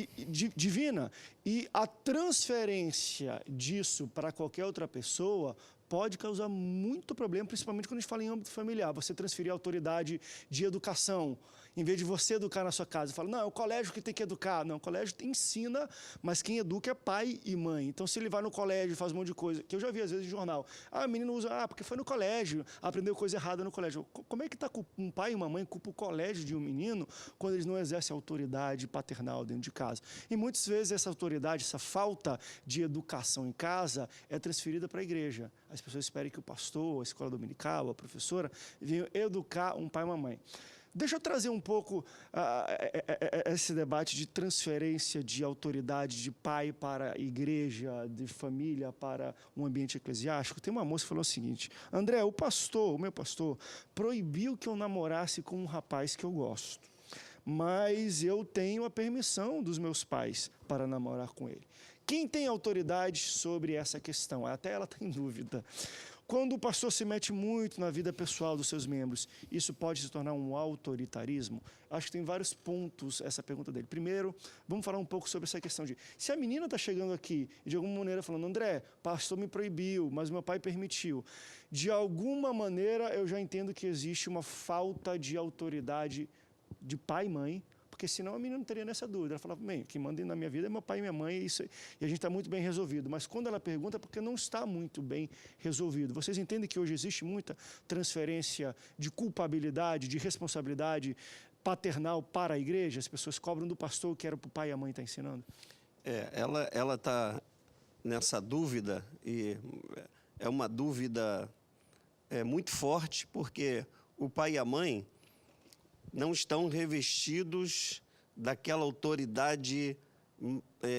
Divina. E a transferência disso para qualquer outra pessoa pode causar muito problema, principalmente quando a gente fala em âmbito familiar. Você transferir a autoridade de educação, em vez de você educar na sua casa, fala, não, é o colégio que tem que educar. Não, o colégio ensina, mas quem educa é pai e mãe. Então, se ele vai no colégio e faz um monte de coisa, que eu já vi às vezes em jornal, o menino usa, porque foi no colégio, aprendeu coisa errada no colégio. Como é que está um pai e uma mãe culpa o colégio de um menino quando eles não exercem autoridade paternal dentro de casa? E muitas vezes essa autoridade, essa falta de educação em casa é transferida para a igreja. As pessoas esperam que o pastor, a escola dominical, a professora, venham educar um pai e uma mãe. Deixa eu trazer um pouco esse debate de transferência de autoridade de pai para a igreja, de família para um ambiente eclesiástico. Tem uma moça que falou o seguinte: André, o meu pastor, proibiu que eu namorasse com um rapaz que eu gosto, mas eu tenho a permissão dos meus pais para namorar com ele. Quem tem autoridade sobre essa questão? Até ela está em dúvida. Quando o pastor se mete muito na vida pessoal dos seus membros, isso pode se tornar um autoritarismo? Acho que tem vários pontos essa pergunta dele. Primeiro, vamos falar um pouco sobre essa questão de, se a menina está chegando aqui e de alguma maneira falando, André, pastor me proibiu, mas meu pai permitiu. De alguma maneira eu já entendo que existe uma falta de autoridade de pai e mãe, porque senão a menina não teria nessa dúvida. Ela falava, bem, quem manda na minha vida é meu pai e minha mãe, e a gente está muito bem resolvido. Mas quando ela pergunta, é porque não está muito bem resolvido. Vocês entendem que hoje existe muita transferência de culpabilidade, de responsabilidade paternal para a igreja? As pessoas cobram do pastor o que era para o pai e a mãe estar ensinando? Ela está nessa dúvida, e é uma dúvida muito forte, porque o pai e a mãe não estão revestidos daquela autoridade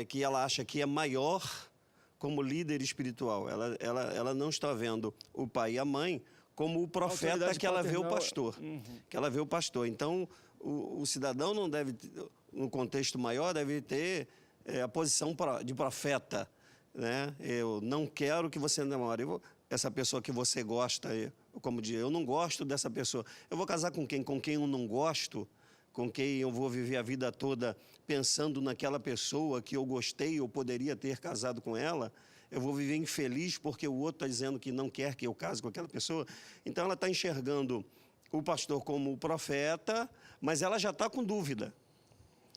que ela acha que é maior como líder espiritual. Ela não está vendo o pai e a mãe como o profeta que ela vê o pastor. Que ela vê o pastor. Então, o cidadão não deve, no contexto maior, deve ter a posição de profeta, né? Eu não quero que você namore essa pessoa que você gosta, como diz, eu não gosto dessa pessoa. Eu vou casar com quem? Com quem eu não gosto? Com quem eu vou viver a vida toda pensando naquela pessoa que eu gostei ou poderia ter casado com ela? Eu vou viver infeliz porque o outro está dizendo que não quer que eu case com aquela pessoa? Então, ela está enxergando o pastor como o profeta, mas ela já está com dúvida.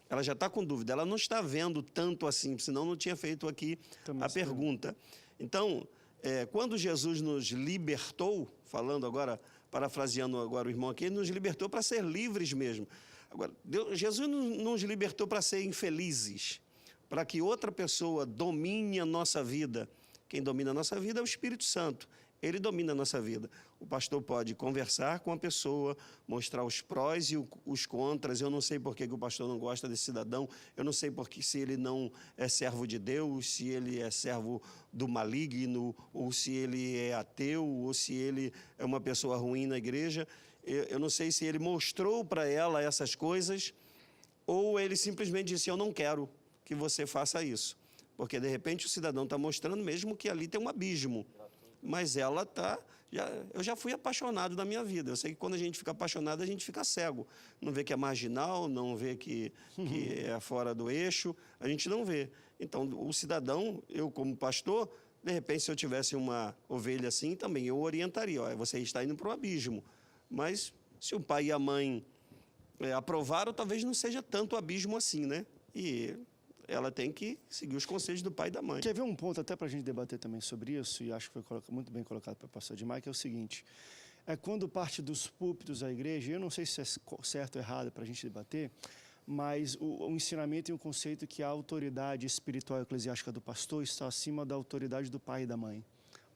Ela já está com dúvida. Ela não está vendo tanto assim, senão não tinha feito aqui a pergunta. Então, quando Jesus nos libertou, falando agora, parafraseando agora o irmão aqui, ele nos libertou para ser livres mesmo. Agora, Jesus não nos libertou para ser infelizes, para que outra pessoa domine a nossa vida. Quem domina a nossa vida é o Espírito Santo. Ele domina a nossa vida. O pastor pode conversar com a pessoa, mostrar os prós e os contras. Eu não sei por que o pastor não gosta desse cidadão. Eu não sei se ele não é servo de Deus, se ele é servo do maligno, ou se ele é ateu, ou se ele é uma pessoa ruim na igreja. Eu não sei se ele mostrou para ela essas coisas, ou ele simplesmente disse, eu não quero que você faça isso. Porque, de repente, o cidadão está mostrando mesmo que ali tem um abismo. Mas ela está... eu já fui apaixonado na minha vida. Eu sei que quando a gente fica apaixonado, a gente fica cego. Não vê que é marginal, não vê que é fora do eixo. A gente não vê. Então, o cidadão, eu como pastor, de repente, se eu tivesse uma ovelha assim, também eu orientaria. Olha, você está indo para o abismo. Mas, se o pai e a mãe aprovaram, talvez não seja tanto abismo assim, né? E ela tem que seguir os conselhos do pai e da mãe. Quer ver um ponto até para a gente debater também sobre isso, e acho que foi muito bem colocado pelo pastor Edmar, que é o seguinte, quando parte dos púlpitos da igreja, eu não sei se é certo ou errado para a gente debater, mas o ensinamento e o conceito que a autoridade espiritual e eclesiástica do pastor está acima da autoridade do pai e da mãe,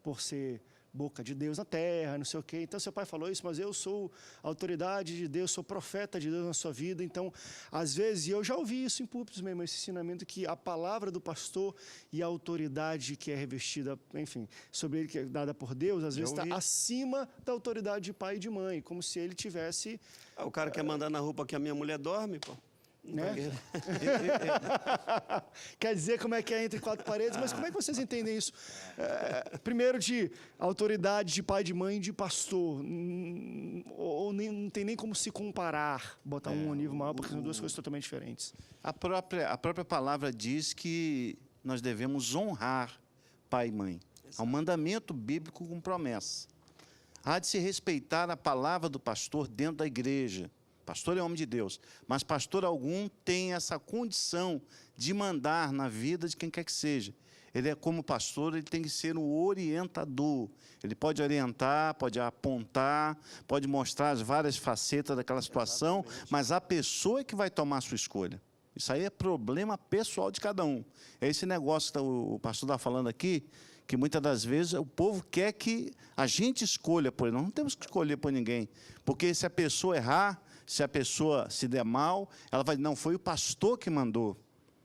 por ser boca de Deus na terra, não sei o quê. Então, seu pai falou isso, mas eu sou autoridade de Deus, sou profeta de Deus na sua vida. Então, às vezes, e eu já ouvi isso em púlpitos mesmo, esse ensinamento que a palavra do pastor e a autoridade que é revestida, enfim, sobre ele, que é dada por Deus, às vezes está acima da autoridade de pai e de mãe, como se ele tivesse... O cara quer mandar na roupa que a minha mulher dorme, pô. Né? Quer dizer como é que é entre quatro paredes, mas como é que vocês entendem isso? Primeiro de autoridade de pai, de mãe, de pastor, ou não tem nem como se comparar, botar um ao nível maior, porque são duas coisas totalmente diferentes. A própria palavra diz que nós devemos honrar pai e mãe. Há um mandamento bíblico com promessa. Há de se respeitar a palavra do pastor dentro da igreja. Pastor é homem de Deus, mas pastor algum tem essa condição de mandar na vida de quem quer que seja. Ele é como pastor, ele tem que ser um orientador. Ele pode orientar, pode apontar, pode mostrar as várias facetas daquela situação, exatamente, mas a pessoa é que vai tomar a sua escolha. Isso aí é problema pessoal de cada um. É esse negócio que o pastor está falando aqui, que muitas das vezes o povo quer que a gente escolha por ele. Nós não temos que escolher por ninguém, porque se a pessoa errar, se a pessoa se der mal, ela vai dizer, não, foi o pastor que mandou,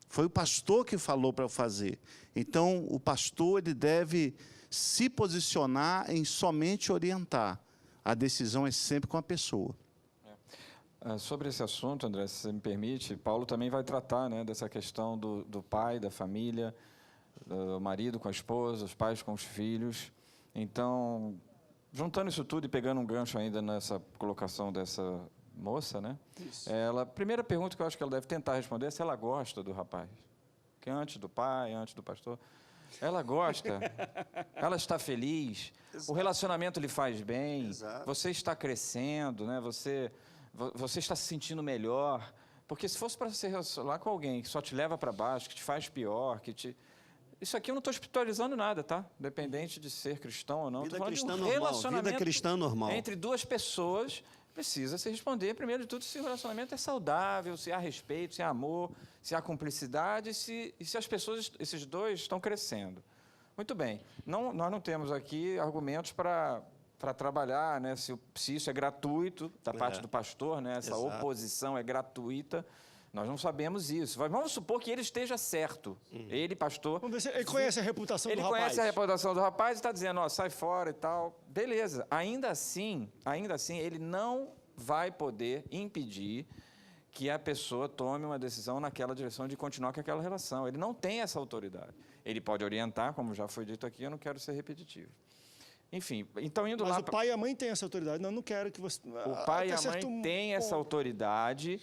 foi o pastor que falou para eu fazer. Então, o pastor ele deve se posicionar em somente orientar. A decisão é sempre com a pessoa. Sobre esse assunto, André, se você me permite, Paulo também vai tratar, né, dessa questão do pai, da família, do marido com a esposa, os pais com os filhos. Então, juntando isso tudo e pegando um gancho ainda nessa colocação dessa moça, né? A primeira pergunta que eu acho que ela deve tentar responder é se ela gosta do rapaz. Que antes do pai, antes do pastor, ela gosta, ela está feliz, exato, o relacionamento lhe faz bem, exato, você está crescendo, né? Você está se sentindo melhor. Porque se fosse para se relacionar com alguém que só te leva para baixo, que te faz pior, isso aqui eu não estou espiritualizando nada, tá? Independente de ser cristão ou não. Vida cristã normal. Vida cristã normal. Entre duas pessoas, precisa se responder, primeiro de tudo, se o relacionamento é saudável, se há respeito, se há amor, se há cumplicidade, e se as pessoas, esses dois, estão crescendo. Muito bem. Nós não temos aqui argumentos para para trabalhar, né? Se isso é gratuito da parte do pastor, né? Essa Exato. oposição é gratuita, nós não sabemos isso. Mas vamos supor que ele esteja certo. Ele, pastor... Vamos ver se ele conhece a reputação do Ele rapaz. conhece a reputação do rapaz e está dizendo, ó, sai fora e tal. Beleza. Ainda assim, ele não vai poder impedir que a pessoa tome uma decisão naquela direção de continuar com aquela relação. Ele não tem essa autoridade. Ele pode orientar, como já foi dito aqui, eu não quero ser repetitivo. Enfim, então indo Mas lá... o pai e a mãe têm essa autoridade. Não quero que você... O pai e a mãe têm essa autoridade,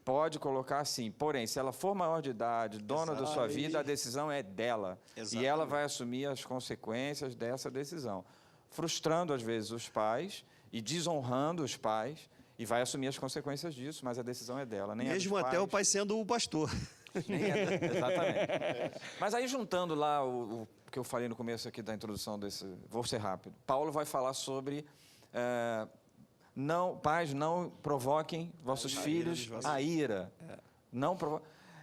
pode colocar assim. Porém, se ela for maior de idade, dona da sua vida, a decisão é dela. Exatamente. E ela vai assumir as consequências dessa decisão. Frustrando, às vezes, os pais e desonrando os pais. E vai assumir as consequências disso, mas a decisão é dela. Nem Mesmo é dos até pais, o pai sendo o pastor. Exatamente. Mas aí, juntando lá o que eu falei no começo aqui da introdução desse... Vou ser rápido. Paulo vai falar sobre... pais, não provoquem vossos filhos a ira. Não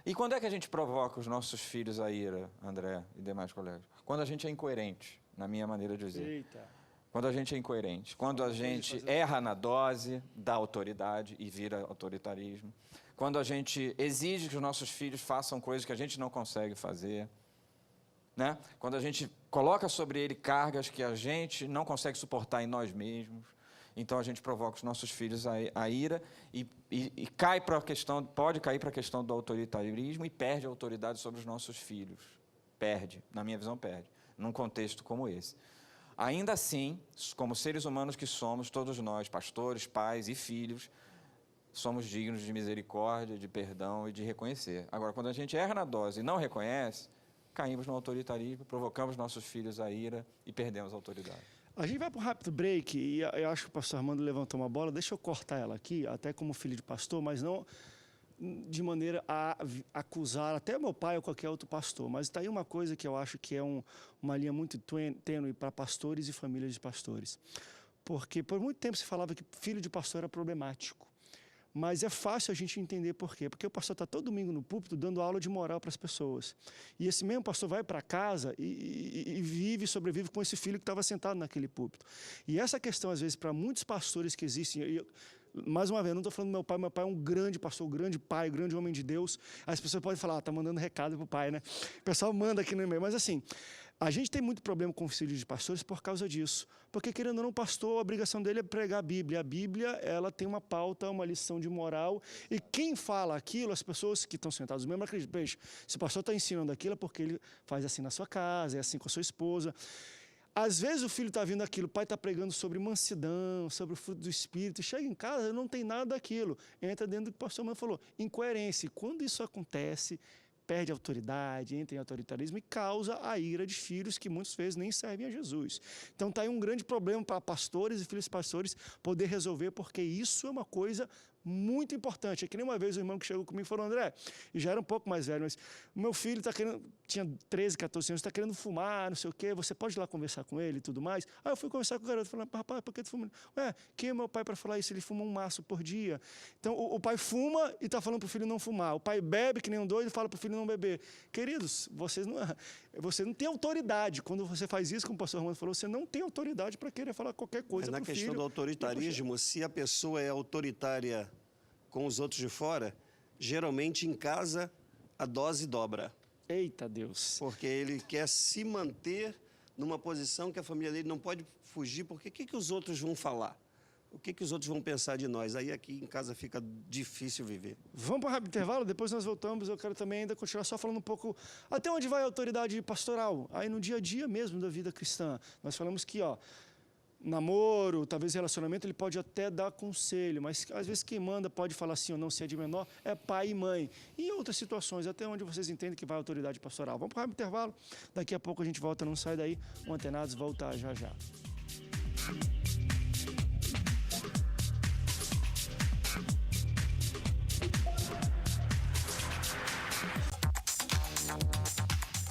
E quando é que a gente provoca os nossos filhos a ira, André e demais colegas? Quando a gente é incoerente, na minha maneira de dizer. Eita. Quando a gente é incoerente. Quando a gente erra na dose da autoridade e vira autoritarismo. Quando a gente exige que os nossos filhos façam coisas que a gente não consegue fazer. Né? Quando a gente coloca sobre ele cargas que a gente não consegue suportar em nós mesmos. Então a gente provoca os nossos filhos a ira e cai para a questão, pode cair para a questão do autoritarismo e perde a autoridade sobre os nossos filhos. Perde, na minha visão perde, num contexto como esse. Ainda assim, como seres humanos que somos, todos nós, pastores, pais e filhos, somos dignos de misericórdia, de perdão e de reconhecer. Agora, quando a gente erra na dose e não reconhece, caímos no autoritarismo, provocamos nossos filhos a ira e perdemos a autoridade. A gente vai para um rápido break e eu acho que o pastor Armando levantou uma bola. Deixa eu cortar ela aqui, até como filho de pastor, mas não de maneira a acusar até meu pai ou qualquer outro pastor. Mas está aí uma coisa que eu acho que é uma linha muito tênue para pastores e famílias de pastores. Porque por muito tempo se falava que filho de pastor era problemático. Mas é fácil a gente entender por quê. Porque o pastor está todo domingo no púlpito dando aula de moral para as pessoas. E esse mesmo pastor vai para casa e vive e sobrevive com esse filho que estava sentado naquele púlpito. E essa questão, às vezes, para muitos pastores que existem... Mais uma vez, não estou falando do meu pai é um grande pastor, um grande pai, um grande homem de Deus. As pessoas podem falar, está mandando recado para o pai, né? O pessoal manda aqui no e-mail. Mas assim, a gente tem muito problema com filhos de pastores por causa disso. Porque, querendo ou não, pastor, a obrigação dele é pregar a Bíblia. A Bíblia, ela tem uma pauta, uma lição de moral. E quem fala aquilo, as pessoas que estão sentadas mesmo acreditam. Beijo, se o pastor está ensinando aquilo é porque ele faz assim na sua casa, é assim com a sua esposa. Às vezes o filho está vindo aquilo, o pai está pregando sobre mansidão, sobre o fruto do Espírito, chega em casa, não tem nada daquilo. Entra dentro do que o pastor Mano falou, incoerência. E quando isso acontece, perde a autoridade, entra em autoritarismo e causa a ira de filhos que muitas vezes nem servem a Jesus. Então está aí um grande problema para pastores e filhos de pastores poder resolver, porque isso é uma coisa muito importante. É que nem uma vez o irmão que chegou comigo falou, André, e já era um pouco mais velho, mas o meu filho tinha 13, 14 anos, está querendo fumar, não sei o quê, você pode ir lá conversar com ele e tudo mais? Aí eu fui conversar com o garoto, falando, rapaz, por que tu fuma? Ué, quem é meu pai para falar isso? Ele fuma um maço por dia. Então o pai fuma e está falando para o filho não fumar. O pai bebe que nem um doido e fala para o filho não beber. Queridos, você não tem autoridade. Quando você faz isso, como o pastor Romano falou, você não tem autoridade para querer falar qualquer coisa para o filho. Mas na questão do autoritarismo, se a pessoa é autoritária com os outros de fora, geralmente em casa a dose dobra. Eita Deus. Porque ele quer se manter numa posição que a família dele não pode fugir, porque o que os outros vão falar? O que os outros vão pensar de nós? Aí aqui em casa fica difícil viver. Vamos para um rápido intervalo, depois nós voltamos. Eu quero também ainda continuar só falando um pouco até onde vai a autoridade pastoral, aí no dia a dia mesmo da vida cristã. Nós falamos que, namoro, talvez relacionamento, ele pode até dar conselho, mas às vezes quem manda pode falar sim ou não, se é de menor, é pai e mãe. E em outras situações, até onde vocês entendem que vai a autoridade pastoral. Vamos para o intervalo, daqui a pouco a gente volta, não sai daí. O Antenados volta já já.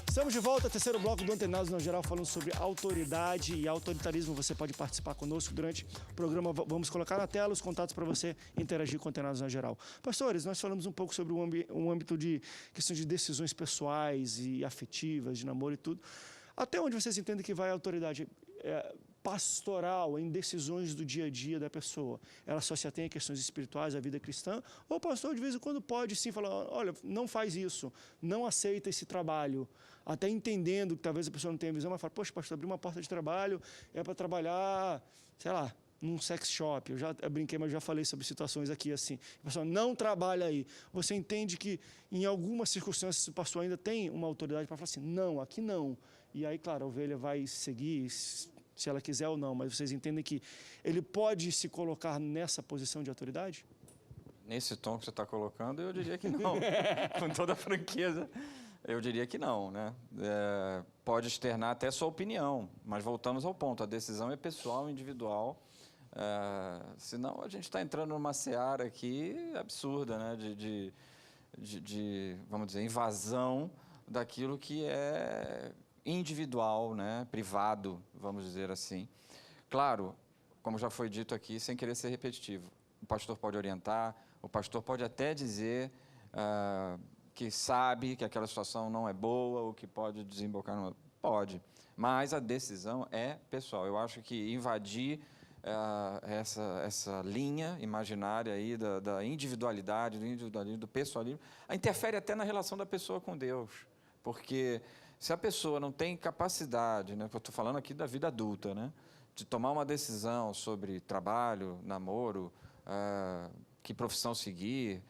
Estamos de volta, terceiro bloco do Antenados no Geral, falando sobre autoridade e autoritarismo. Você pode participar conosco durante o programa. Vamos colocar na tela os contatos para você interagir com o Antenados no Geral. Pastores, nós falamos um pouco sobre um âmbito de questão de decisões pessoais e afetivas, de namoro e tudo. Até onde vocês entendem que vai a autoridade pastoral, em decisões do dia a dia da pessoa, ela só se atém a questões espirituais, a vida cristã, ou o pastor de vez em quando pode sim falar, olha, não faz isso, não aceita esse trabalho, até entendendo que talvez a pessoa não tenha visão, mas fala, poxa, pastor, abrir uma porta de trabalho é para trabalhar, sei lá, num sex shop. Eu brinquei, mas já falei sobre situações aqui assim. A pessoa não trabalha aí. Você entende que em algumas circunstâncias o pastor ainda tem uma autoridade para falar assim, não, aqui não. E aí, claro, a ovelha vai seguir se ela quiser ou não, mas vocês entendem que ele pode se colocar nessa posição de autoridade? Nesse tom que você está colocando, eu diria que não. Com toda a franqueza, eu diria que não, né? Pode externar até sua opinião, mas voltamos ao ponto, a decisão é pessoal, individual. Senão a gente está entrando numa seara aqui absurda, né? Vamos dizer, invasão daquilo que é individual, né? Privado, vamos dizer assim. Claro, como já foi dito aqui, sem querer ser repetitivo, o pastor pode orientar, o pastor pode até dizer que sabe que aquela situação não é boa ou que pode desembocar numa... Pode, mas a decisão é pessoal. Eu acho que invadir essa linha imaginária aí da individualidade, do individualismo, do pessoalismo, interfere até na relação da pessoa com Deus, porque se a pessoa não tem capacidade, né, eu estou falando aqui da vida adulta, né, de tomar uma decisão sobre trabalho, namoro, que profissão seguir,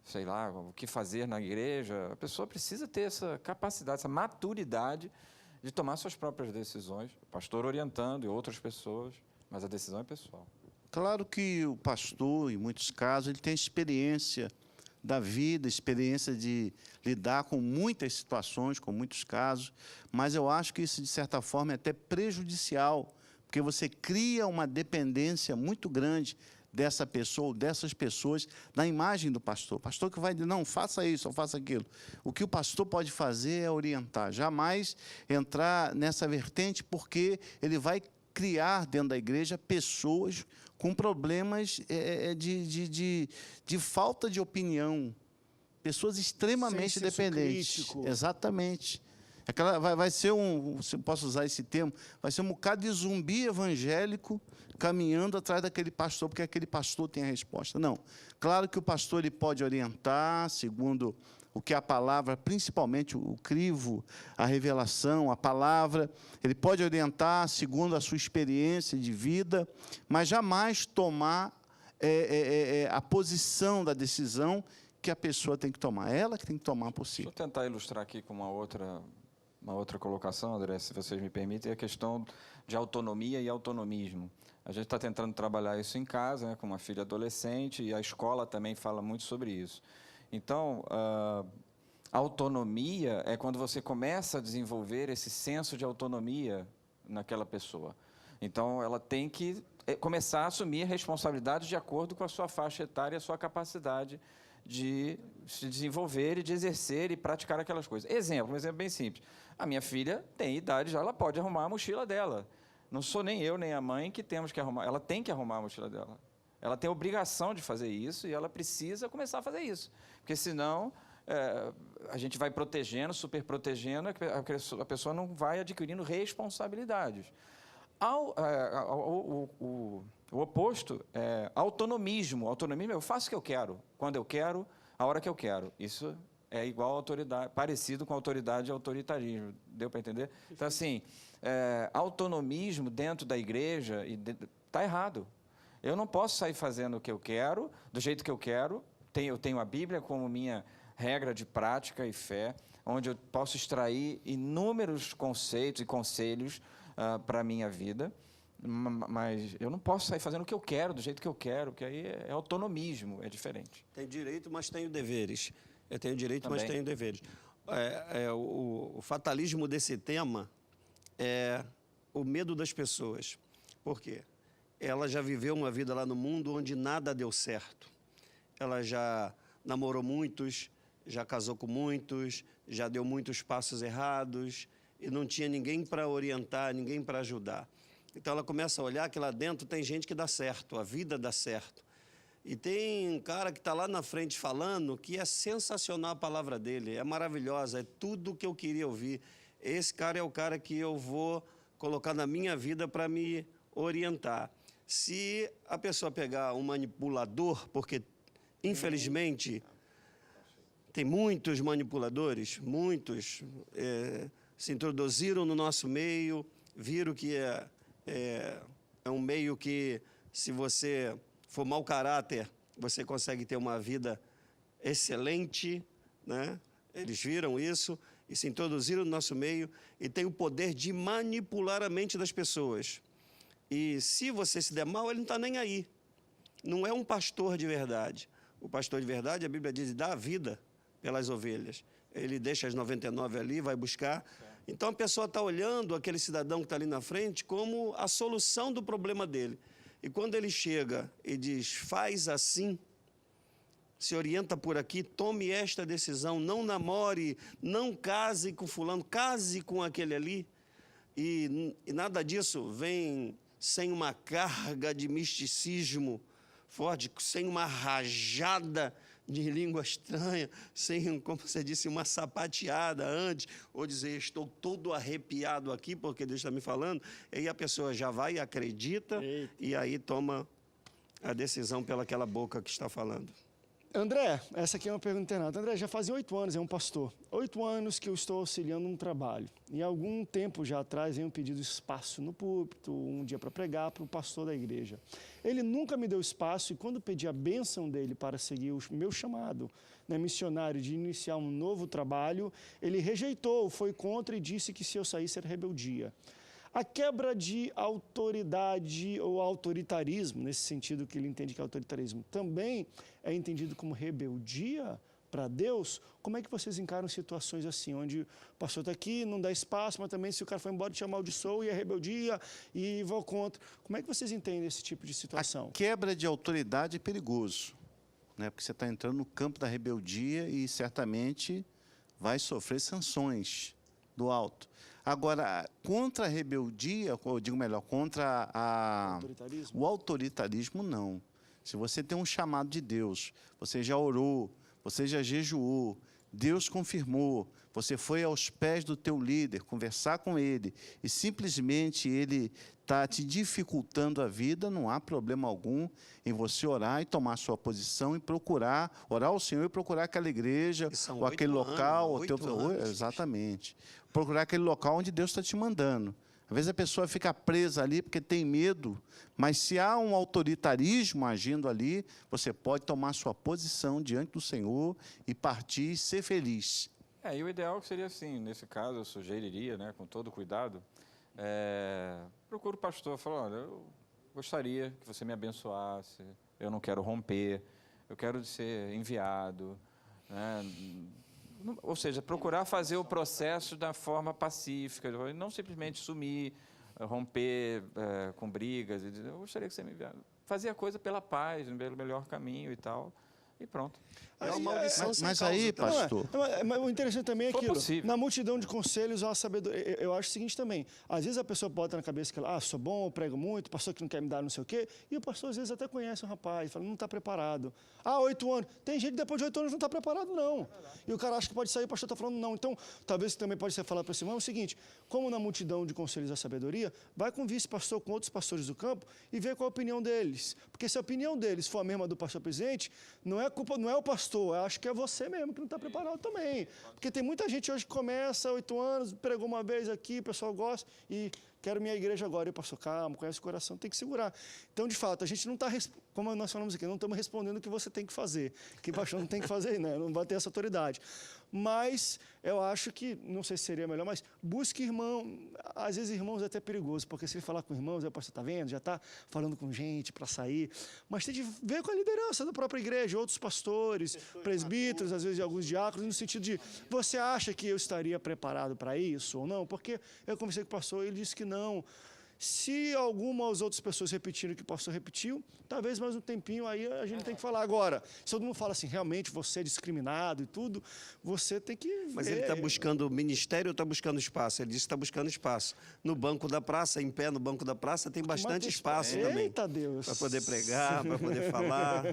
sei lá, o que fazer na igreja, a pessoa precisa ter essa capacidade, essa maturidade de tomar suas próprias decisões, o pastor orientando e outras pessoas, mas a decisão é pessoal. Claro que o pastor, em muitos casos, ele tem experiência da vida, experiência de lidar com muitas situações, com muitos casos, mas eu acho que isso, de certa forma, é até prejudicial, porque você cria uma dependência muito grande dessa pessoa, ou dessas pessoas, na imagem do pastor. O pastor que vai dizer, não, faça isso, ou faça aquilo. O que o pastor pode fazer é orientar, jamais entrar nessa vertente, porque ele vai criar dentro da igreja pessoas com problemas de falta de opinião, pessoas extremamente dependentes. Crítico. Exatamente. Vai ser se eu posso usar esse termo, vai ser um bocado de zumbi evangélico caminhando atrás daquele pastor, porque aquele pastor tem a resposta. Não. Claro que o pastor ele pode orientar, segundo o que a palavra, principalmente o crivo, a revelação, a palavra, ele pode orientar segundo a sua experiência de vida, mas jamais tomar a posição da decisão que a pessoa tem que tomar, ela que tem que tomar por si. Deixa eu tentar ilustrar aqui com uma outra colocação, André, se vocês me permitem, a questão de autonomia e autonomismo. A gente está tentando trabalhar isso em casa, né, com uma filha adolescente, e a escola também fala muito sobre isso. Então, autonomia é quando você começa a desenvolver esse senso de autonomia naquela pessoa. Então, ela tem que começar a assumir responsabilidades de acordo com a sua faixa etária e a sua capacidade de se desenvolver e de exercer e praticar aquelas coisas. Um exemplo bem simples. A minha filha tem idade já, ela pode arrumar a mochila dela. Não sou nem eu, nem a mãe que temos que arrumar. Ela tem que arrumar a mochila dela. Ela tem a obrigação de fazer isso e ela precisa começar a fazer isso. Porque, senão, a gente vai protegendo, super protegendo, a pessoa não vai adquirindo responsabilidades. O oposto é autonomismo. Autonomismo é eu faço o que eu quero, quando eu quero, a hora que eu quero. Isso é igual a autoridade, parecido com autoridade e autoritarismo. Deu para entender? Então, assim, autonomismo dentro da igreja está errado. Eu não posso sair fazendo o que eu quero, do jeito que eu quero. Eu tenho a Bíblia como minha regra de prática e fé, onde eu posso extrair inúmeros conceitos e conselhos para a minha vida, mas eu não posso sair fazendo o que eu quero, do jeito que eu quero, porque aí é autonomismo, é diferente. Tenho direito, mas tenho deveres. Eu tenho direito, Também. mas tenho deveres. O fatalismo desse tema é o medo das pessoas. Por quê? Ela já viveu uma vida lá no mundo onde nada deu certo. Ela já namorou muitos, já casou com muitos, já deu muitos passos errados e não tinha ninguém para orientar, ninguém para ajudar. Então ela começa a olhar que lá dentro tem gente que dá certo, a vida dá certo. E tem um cara que está lá na frente falando que é sensacional a palavra dele, é maravilhosa, é tudo o que eu queria ouvir. Esse cara é o cara que eu vou colocar na minha vida para me orientar. Se a pessoa pegar um manipulador, porque, infelizmente, tem muitos manipuladores, muitos se introduziram no nosso meio, viram que é um meio que, se você for mau caráter, você consegue ter uma vida excelente, né? Eles viram isso e se introduziram no nosso meio e têm o poder de manipular a mente das pessoas. E se você se der mal, ele não está nem aí. Não é um pastor de verdade. O pastor de verdade, a Bíblia diz, dá a vida pelas ovelhas. Ele deixa as 99 ali, vai buscar. Então a pessoa está olhando aquele cidadão que está ali na frente como a solução do problema dele. E quando ele chega e diz, faz assim, se orienta por aqui, tome esta decisão, não namore, não case com fulano, case com aquele ali. E nada disso vem sem uma carga de misticismo forte, sem uma rajada de língua estranha, sem, como você disse, uma sapateada antes, ou dizer, estou todo arrepiado aqui, porque Deus está me falando, e aí a pessoa já vai e acredita, e aí toma a decisão pelaquela boca que está falando. André, essa aqui é uma pergunta internada. André, já fazia 8 anos, é um pastor. 8 anos que eu estou auxiliando um trabalho. E há algum tempo já atrás venho pedido espaço no púlpito, um dia para pregar para o pastor da igreja. Ele nunca me deu espaço e quando pedi a bênção dele para seguir o meu chamado, né, missionário, de iniciar um novo trabalho, ele rejeitou, foi contra e disse que se eu saísse era rebeldia. A quebra de autoridade ou autoritarismo, nesse sentido que ele entende que é autoritarismo, também é entendido como rebeldia para Deus? Como é que vocês encaram situações assim, onde o pastor está aqui, não dá espaço, mas também se o cara for embora te amaldiçoa e é rebeldia e vou contra. Como é que vocês entendem esse tipo de situação? A quebra de autoridade é perigoso, né? Porque você está entrando no campo da rebeldia e certamente vai sofrer sanções do alto. Agora, contra a rebeldia, ou digo melhor, contra o autoritarismo, não. Se você tem um chamado de Deus, você já orou, você já jejuou, Deus confirmou, você foi aos pés do teu líder, conversar com ele, e simplesmente ele está te dificultando a vida, não há problema algum em você orar e tomar sua posição e procurar, orar ao Senhor e procurar aquela igreja, ou aquele local, ou exatamente. Procurar aquele local onde Deus está te mandando. Às vezes a pessoa fica presa ali porque tem medo, mas se há um autoritarismo agindo ali, você pode tomar sua posição diante do Senhor e partir e ser feliz. E o ideal seria assim, nesse caso eu sugeriria, né, com todo cuidado, procura o pastor, fala, olha, eu gostaria que você me abençoasse, eu não quero romper, eu quero ser enviado, né? Ou seja, procurar fazer o processo da forma pacífica, não simplesmente sumir, romper com brigas, e dizer, eu gostaria que você me enviasse. Fazer a coisa pela paz, pelo melhor caminho e tal, e pronto. É uma maldição sem Mas causa, aí, tá? pastor... Mas o interessante também é aquilo, possível. na multidão de conselhos há sabedoria. Eu acho o seguinte também, às vezes a pessoa bota na cabeça que ela, sou bom, eu prego muito, pastor que não quer me dar não sei o quê, e o pastor às vezes até conhece o rapaz, fala, não está preparado. 8 anos. Tem gente que depois de 8 anos não está preparado, não. E o cara acha que pode sair, o pastor está falando não. Então, talvez também pode ser falar para esse irmão o seguinte, como na multidão de conselhos há sabedoria, vai com o vice-pastor, com outros pastores do campo, e vê qual a opinião deles. Porque se a opinião deles for a mesma do pastor presidente, não é culpa, não é o pastor, eu acho que é você mesmo que não está preparado também. Porque tem muita gente hoje que começa 8 anos, pregou uma vez aqui, o pessoal gosta e quero minha igreja agora. E o pastor, calma, conhece o coração, tem que segurar. Então, de fato, a gente não está, como nós falamos aqui, não estamos respondendo o que você tem que fazer. Que pastor não tem que fazer, né? Não vai ter essa autoridade. Mas eu acho que, não sei se seria melhor, mas busque irmão. Às vezes irmãos é até perigoso, porque se ele falar com irmãos, o pastor está vendo, já está falando com gente para sair. Mas tem de ver com a liderança da própria igreja, outros pastores, presbíteros, às vezes alguns diáconos, no sentido de, você acha que eu estaria preparado para isso ou não? Porque eu conversei com o pastor e ele disse que não. Se algumas outras pessoas repetiram o que o pastor repetiu, talvez mais um tempinho aí a gente tem que falar. Agora, se todo mundo fala assim, realmente você é discriminado e tudo, você tem que ver. Mas ele está buscando ministério ou está buscando espaço? Ele disse que está buscando espaço. No banco da praça, em pé no banco da praça, tem bastante espaço também. Eita Deus! Para poder pregar, para poder falar.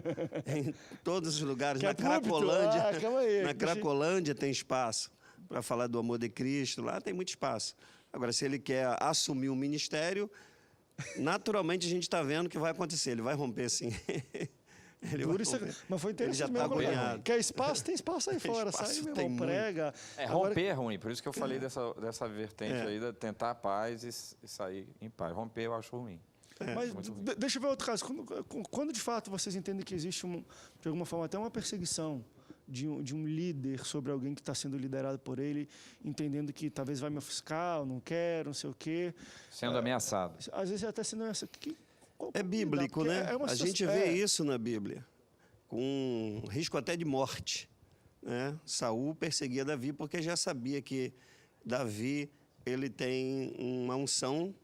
Em todos os lugares. Que Na é púlpito? Cracolândia, Calma aí. na Cracolândia tem espaço para falar do amor de Cristo. Lá tem muito espaço. Agora, se ele quer assumir um ministério, Naturalmente a gente está vendo que vai acontecer, ele vai romper sim. Ele vai Duro isso, romper. mas foi Ele já interessante tá mesmo. agoniado. Quer espaço? Tem espaço aí fora. Espaço Sai, meu tem irmão, muito. prega. Romper Agora, é ruim, por isso que eu falei dessa vertente aí, de tentar a paz e sair em paz. Romper eu acho ruim. mas muito ruim. deixa eu ver outro caso. Quando de fato vocês entendem que existe, de alguma forma, até uma perseguição de um líder sobre alguém que está sendo liderado por ele, entendendo que talvez vai me ofuscar, ou não quer, não sei o quê. Sendo ameaçado. Às vezes até sendo essa. É bíblico, Porque né? é uma A gente situação- vê isso na Bíblia, com risco até de morte. Né? Saul perseguia Davi porque já sabia que Davi ele tem uma unção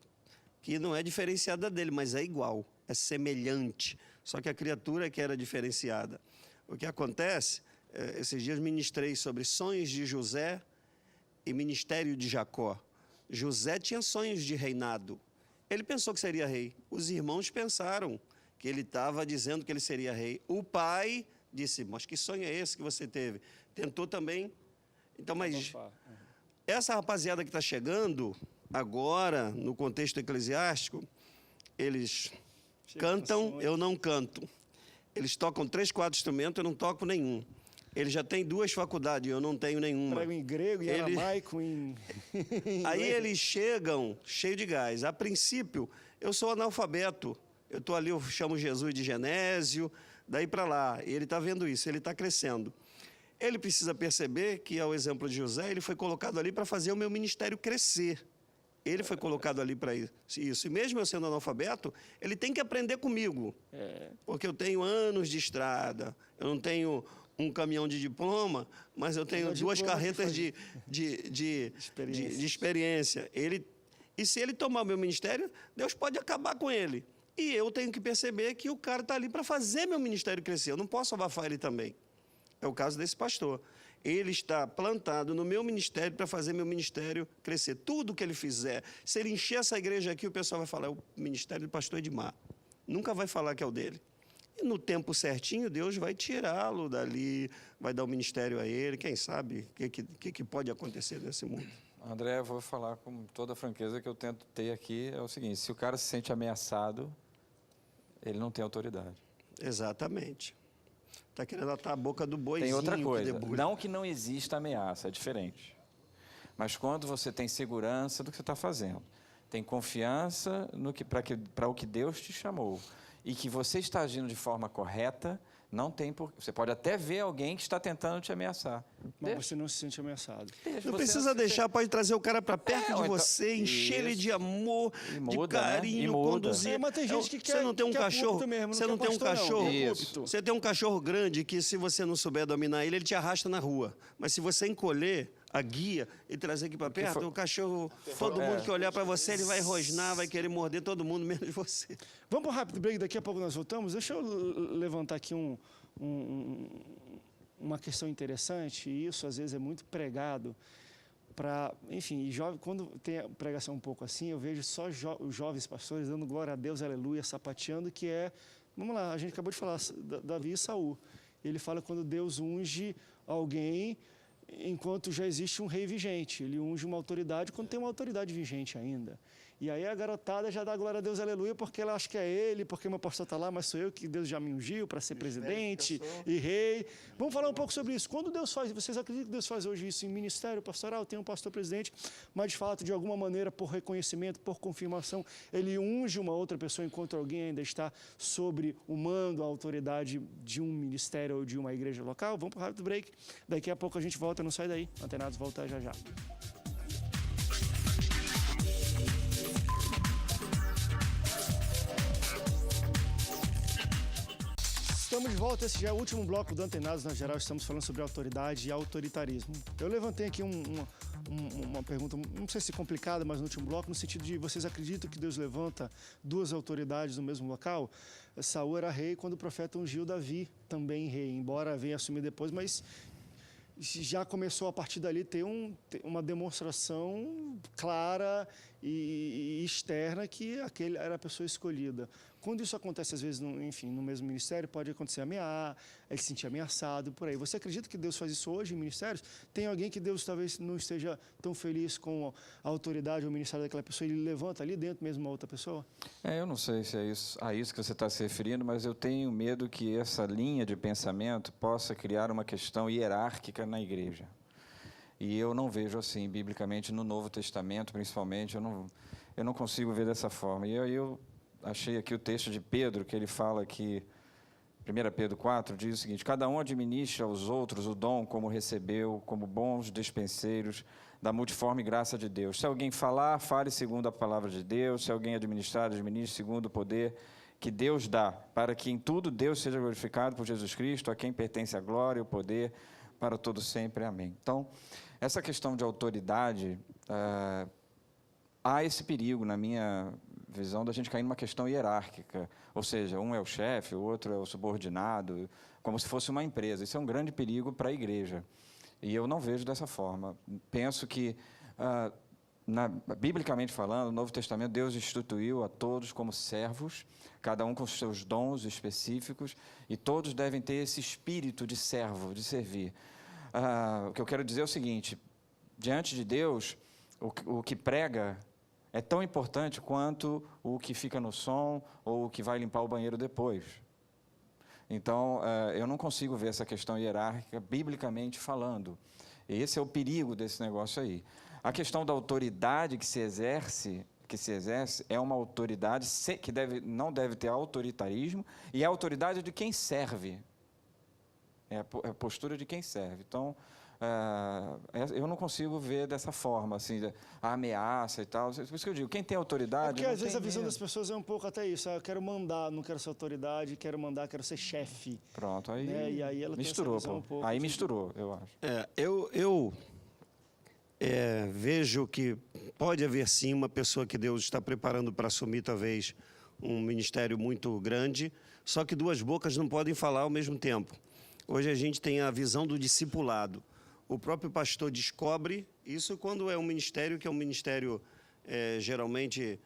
que não é diferenciada dele, mas é igual, é semelhante. Só que a criatura que era diferenciada. O que acontece, esses dias ministrei sobre sonhos de José e ministério de Jacó. José tinha sonhos de reinado. Ele pensou que seria rei. Os irmãos pensaram que ele estava dizendo que ele seria rei. O pai disse, mas que sonho é esse que você teve? Tentou também. Então, mas essa rapaziada que está chegando agora, no contexto eclesiástico, eles cantam, eu não canto. Eles tocam 3, 4 instrumentos, eu não toco nenhum. Ele já tem 2 faculdades, eu não tenho nenhuma. Prego em grego, em Ele- aramaico, em Aí eles chegam cheio de gás. A princípio, eu sou analfabeto. Eu estou ali, eu chamo Jesus de Genésio, daí para lá. E ele está vendo isso, ele está crescendo. Ele precisa perceber que, ao exemplo de José, ele foi colocado ali para fazer o meu ministério crescer. Ele foi colocado ali para isso. E mesmo eu sendo analfabeto, ele tem que aprender comigo. Porque eu tenho anos de estrada, eu não tenho um caminhão de diploma, mas eu tenho Não, 2 diploma que carretas foi- de experiência. E se ele tomar o meu ministério, Deus pode acabar com ele. E eu tenho que perceber que o cara está ali para fazer meu ministério crescer. Eu não posso abafar ele também. É o caso desse pastor. Ele está plantado no meu ministério para fazer meu ministério crescer. Tudo que ele fizer, se ele encher essa igreja aqui, o pessoal vai falar, o ministério do pastor Edmar. Nunca vai falar que é o dele. E no tempo certinho, Deus vai tirá-lo dali, vai dar o ministério a ele. Quem sabe o que pode acontecer nesse mundo. André, eu vou falar com toda a franqueza que eu tento ter aqui, é o seguinte, se o cara se sente ameaçado, ele não tem autoridade. Exatamente. Está querendo atar a boca do boizinho. Tem outra que coisa, debulha. não que não exista ameaça, é diferente. Mas quando você tem segurança do que você está fazendo, tem confiança para o que Deus te chamou, e que você está agindo de forma correta, não tem por... Você pode até ver alguém que está tentando te ameaçar. Mas você não se sente ameaçado. Não precisa deixar, pode trazer o cara para perto ou de então- você, encher ele de Isso. amor, E de muda, né? carinho, E muda. conduzir. Mas tem gente que Você quer- não tem um que quer cachorro, púlpito mesmo, não você quer não tem um pastor, não. cachorro. Isso. Você tem um cachorro grande que se você não souber dominar ele te arrasta na rua. Mas se você encolher a guia e trazer aqui para perto, o cachorro, todo mundo que olhar para você, ele vai rosnar, vai querer morder todo mundo menos você. Vamos para um rápido break, daqui a pouco nós voltamos. Deixa eu levantar aqui uma questão interessante, e isso às vezes é muito pregado para, enfim, quando tem a pregação um pouco assim, eu vejo só os jovens pastores dando glória a Deus, aleluia, sapateando, que é, vamos lá, a gente acabou de falar, Davi e Saul. Ele fala quando Deus unge alguém enquanto já existe um rei vigente. Ele unge uma autoridade quando tem uma autoridade vigente ainda. E aí a garotada já dá glória a Deus, aleluia, porque ela acha que é ele, porque meu pastor está lá, mas sou eu que Deus já me ungiu para ser presidente e rei. Vamos falar um pouco sobre isso. Quando Deus faz, vocês acreditam que Deus faz hoje isso em ministério pastoral? Tem um pastor presidente, mas de fato, de alguma maneira, por reconhecimento, por confirmação, ele unge uma outra pessoa enquanto alguém ainda está sobre o mando, a autoridade de um ministério ou de uma igreja local? Vamos para o rápido break. Daqui a pouco a gente volta, não sai daí. Antenados volta já já. Estamos de volta, esse já é o último bloco do Antenados. Na geral, estamos falando sobre autoridade e autoritarismo. Eu levantei aqui uma pergunta, não sei se complicada, mas no último bloco, no sentido de vocês acreditam que Deus levanta 2 autoridades no mesmo local? Saul era rei quando o profeta ungiu Davi também rei, embora venha assumir depois, mas já começou a partir dali ter uma demonstração clara e externa que aquele era a pessoa escolhida. Quando isso acontece, às vezes, no mesmo ministério, pode acontecer ele se sentir ameaçado, por aí. Você acredita que Deus faz isso hoje em ministérios? Tem alguém que Deus talvez não esteja tão feliz com a autoridade ou o ministério daquela pessoa, e ele levanta ali dentro mesmo uma outra pessoa? Eu não sei se é a isso que você está se referindo, mas eu tenho medo que essa linha de pensamento possa criar uma questão hierárquica na igreja. E eu não vejo assim, biblicamente, no Novo Testamento, principalmente, eu não consigo ver dessa forma. E eu achei aqui o texto de Pedro, que ele fala que, 1 Pedro 4, diz o seguinte: cada um administra aos outros o dom como recebeu, como bons despenseiros da multiforme graça de Deus. Se alguém falar, fale segundo a palavra de Deus. Se alguém administrar, administre segundo o poder que Deus dá, para que em tudo Deus seja glorificado por Jesus Cristo, a quem pertence a glória e o poder para todo sempre. Amém. Então, essa questão de autoridade, há esse perigo, na minha visão, da gente cair numa questão hierárquica, ou seja, um é o chefe, o outro é o subordinado, como se fosse uma empresa. Isso é um grande perigo para a igreja, e eu não vejo dessa forma. Penso que, biblicamente falando, no Novo Testamento, Deus instituiu a todos como servos, cada um com os seus dons específicos, e todos devem ter esse espírito de servo, de servir. O que eu quero dizer é o seguinte: diante de Deus, o que prega é tão importante quanto o que fica no som ou o que vai limpar o banheiro depois. Então, eu não consigo ver essa questão hierárquica biblicamente falando. Esse é o perigo desse negócio aí. A questão da autoridade que se exerce é uma autoridade que não deve ter autoritarismo, e é a autoridade de quem serve. É a postura de quem serve. Então, eu não consigo ver dessa forma, assim, a ameaça e tal. Por isso que eu digo, quem tem autoridade... Porque às vezes a visão das pessoas é um pouco até isso. Eu quero mandar, não quero ser autoridade, quero mandar, quero ser chefe. Pronto, aí, né? E aí ela misturou. tem essa visão um pouco aí misturou, eu acho. Eu vejo que pode haver sim uma pessoa que Deus está preparando para assumir talvez um ministério muito grande, só que duas bocas não podem falar ao mesmo tempo. Hoje a gente tem a visão do discipulado. O próprio pastor descobre isso quando é um ministério que é um ministério, geralmente,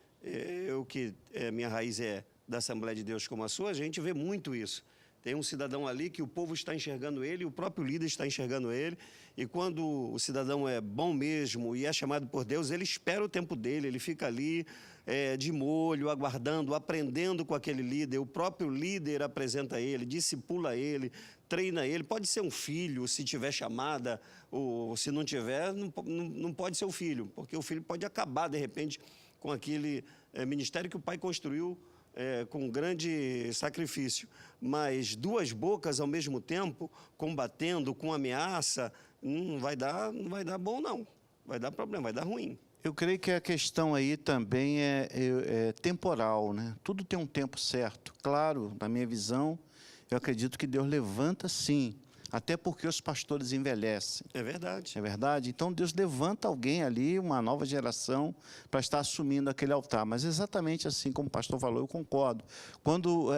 minha raiz é da Assembleia de Deus como a sua, a gente vê muito isso. Tem um cidadão ali que o povo está enxergando ele, o próprio líder está enxergando ele, e quando o cidadão é bom mesmo e é chamado por Deus, ele espera o tempo dele, ele fica ali de molho, aguardando, aprendendo com aquele líder. O próprio líder apresenta ele, discipula ele, treina ele. Pode ser um filho, se tiver chamada, ou se não tiver, não pode ser o filho, porque o filho pode acabar, de repente, com aquele ministério que o pai construiu com grande sacrifício. Mas duas bocas ao mesmo tempo, combatendo com ameaça, não vai dar bom, não. Vai dar problema, vai dar ruim. Eu creio que a questão aí também é temporal, né? Tudo tem um tempo certo. Claro, na minha visão, eu acredito que Deus levanta sim, até porque os pastores envelhecem. É verdade. É verdade? Então Deus levanta alguém ali, uma nova geração, para estar assumindo aquele altar. Mas exatamente assim como o pastor falou, eu concordo. Quando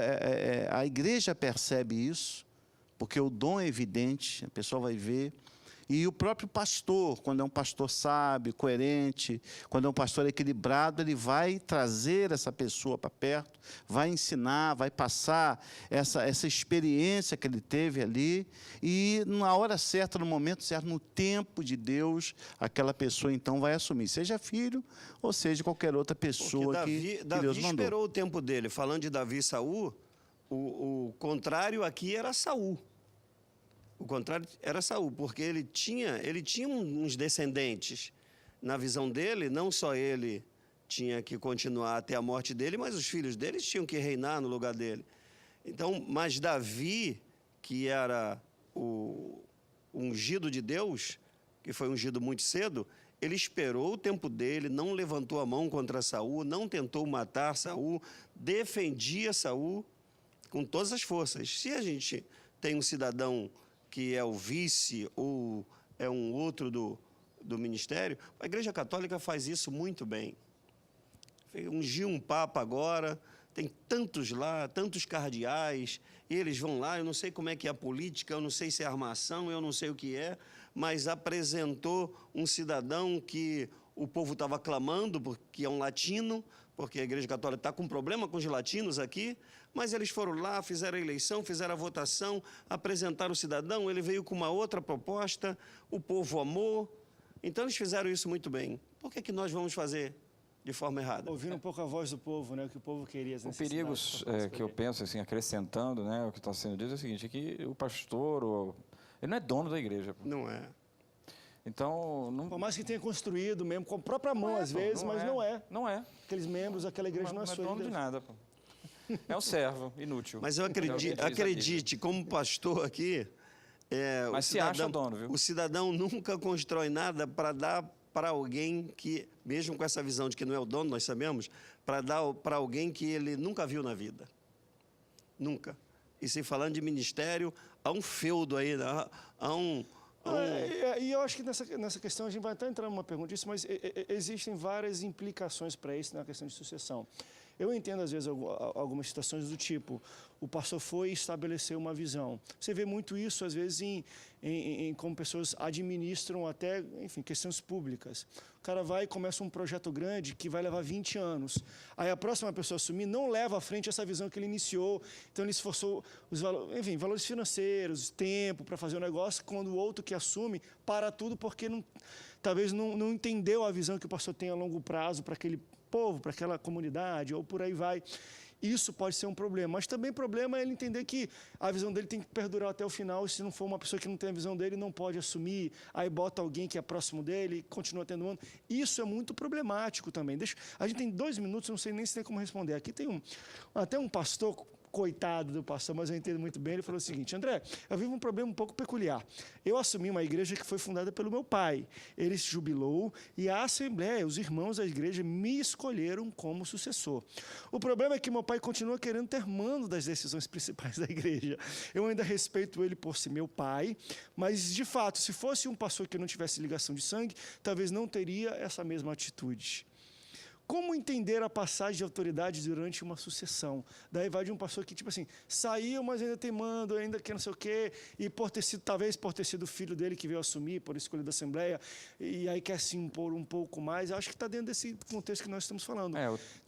a igreja percebe isso, porque o dom é evidente, a pessoa vai ver. E o próprio pastor, quando é um pastor sábio, coerente, quando é um pastor equilibrado, ele vai trazer essa pessoa para perto, vai ensinar, vai passar essa experiência que ele teve ali, e na hora certa, no momento certo, no tempo de Deus, aquela pessoa então vai assumir, seja filho ou seja qualquer outra pessoa que Deus mandou. Davi esperou o tempo dele. Falando de Davi e Saul, o contrário aqui era Saul. O contrário era Saul, porque ele tinha uns descendentes. Na visão dele, não só ele tinha que continuar até a morte dele, mas os filhos deles tinham que reinar no lugar dele. Então, mas Davi, que era o ungido de Deus, que foi ungido muito cedo, ele esperou o tempo dele, não levantou a mão contra Saul, não tentou matar Saul, defendia Saul com todas as forças. Se a gente tem um cidadão que é o vice ou é um outro do ministério, a Igreja Católica faz isso muito bem. Ungiu um papa agora, tem tantos lá, tantos cardeais, e eles vão lá, eu não sei como é que é a política, eu não sei se é armação, eu não sei o que é, mas apresentou um cidadão que o povo estava clamando, porque é um latino, porque a Igreja Católica está com problema com os latinos aqui, mas eles foram lá, fizeram a eleição, fizeram a votação, apresentaram o cidadão, ele veio com uma outra proposta, o povo amou. Então, eles fizeram isso muito bem. Por que nós vamos fazer de forma errada? Ouvindo um pouco a voz do povo, né? O que o povo queria. O perigo que eu penso, assim, acrescentando, né, o que está sendo dito é o seguinte, é que o pastor, ele não é dono da igreja. Pô. Não é. Então, não... Por mais que tenha construído mesmo, com a própria mão, às vezes, mas não é. Não é. Aqueles membros, aquela igreja não é sua. Não é dono de nada, pô. É um servo, inútil. Mas eu acredite, como pastor aqui... Mas se acha dono, viu? O cidadão nunca constrói nada para dar para alguém que, mesmo com essa visão de que não é o dono, nós sabemos, para dar para alguém que ele nunca viu na vida. Nunca. E se falando de ministério, há um feudo aí, né? E eu acho que nessa questão a gente vai até entrar numa pergunta disso, mas existem várias implicações para isso na questão de sucessão. Eu entendo, às vezes, algumas situações do tipo, o pastor foi estabelecer uma visão. Você vê muito isso, às vezes, em como pessoas administram até, enfim, questões públicas. O cara vai e começa um projeto grande que vai levar 20 anos. Aí a próxima pessoa a assumir não leva à frente essa visão que ele iniciou. Então, ele esforçou os valores financeiros, tempo para fazer o negócio, quando o outro que assume para tudo porque talvez não entendeu a visão que o pastor tem a longo prazo para aquele povo, para aquela comunidade, ou por aí vai. Isso pode ser um problema, mas também problema é ele entender que a visão dele tem que perdurar até o final, e se não for uma pessoa que não tem a visão dele, não pode assumir, aí bota alguém que é próximo dele, continua tendo um ano. Isso é muito problemático também. A gente tem 2 minutos, não sei nem se tem como responder. Aqui tem até um pastor, coitado do pastor, mas eu entendo muito bem, ele falou o seguinte: André, eu vivo um problema um pouco peculiar. Eu assumi uma igreja que foi fundada pelo meu pai. Ele se jubilou e a assembleia, os irmãos da igreja, me escolheram como sucessor. O problema é que meu pai continua querendo ter mando das decisões principais da igreja. Eu ainda respeito ele por ser meu pai, mas, de fato, se fosse um pastor que não tivesse ligação de sangue, talvez não teria essa mesma atitude. Como entender a passagem de autoridade durante uma sucessão? Daí vai de um pastor que, tipo assim, saiu, mas ainda tem mando, ainda que não sei o quê, e talvez por ter sido o filho dele que veio assumir, por escolha da Assembleia, e aí quer se impor um pouco mais. Acho que está dentro desse contexto que nós estamos falando.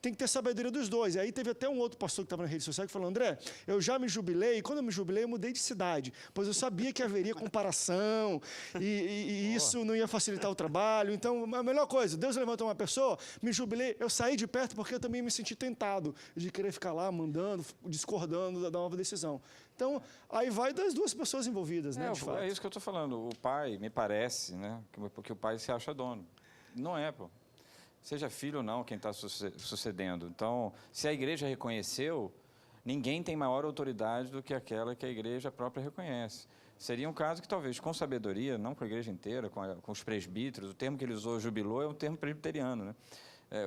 Tem que ter sabedoria dos dois. E aí teve até um outro pastor que estava na rede social que falou: André, eu já me jubilei, e quando eu me jubilei, eu mudei de cidade, pois eu sabia que haveria comparação, e isso não ia facilitar o trabalho. Então, a melhor coisa, Deus levantou uma pessoa, me jubilei, eu saí de perto porque eu também me senti tentado de querer ficar lá mandando, discordando da nova decisão. Então, aí vai das duas pessoas envolvidas, né, de fato. É isso que eu estou falando. O pai, me parece, né, porque o pai se acha dono. Não é, pô. Seja filho ou não quem está sucedendo. Então, se a igreja reconheceu, ninguém tem maior autoridade do que aquela que a igreja própria reconhece. Seria um caso que talvez com sabedoria, não com a igreja inteira, com os presbíteros, o termo que ele usou, jubilou, é um termo presbiteriano, né?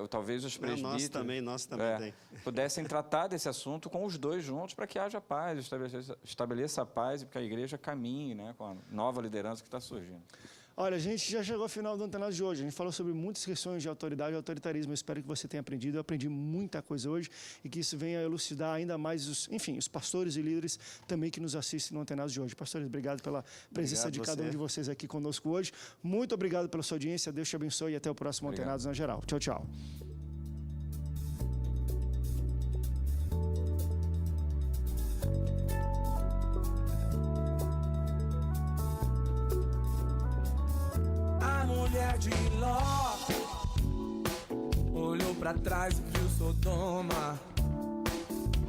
Talvez os presbíteros nós também pudessem tratar desse assunto com os dois juntos para que haja paz, estabeleça a paz e que a igreja caminhe, né, com a nova liderança que está surgindo. Olha, a gente já chegou ao final do Antenados de hoje. A gente falou sobre muitas questões de autoridade e autoritarismo. Eu espero que você tenha aprendido. Eu aprendi muita coisa hoje e que isso venha elucidar ainda mais os pastores e líderes também que nos assistem no Antenados de hoje. Pastores, obrigado pela presença de cada um de vocês aqui conosco hoje. Muito obrigado pela sua audiência. Deus te abençoe e até o próximo Antenados na Geral. Tchau, tchau. Mulher de Ló olhou pra trás e viu Sodoma,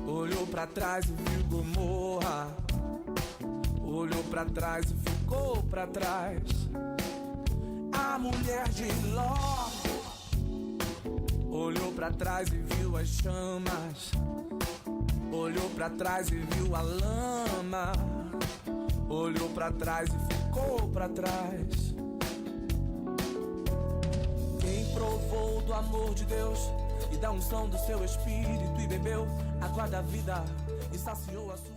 olhou pra trás e viu Gomorra, olhou pra trás e ficou pra trás. A mulher de Ló olhou pra trás e viu as chamas, olhou pra trás e viu a lama, olhou pra trás e ficou pra trás. Provou do amor de Deus e da unção do seu espírito e bebeu água da vida e saciou a sua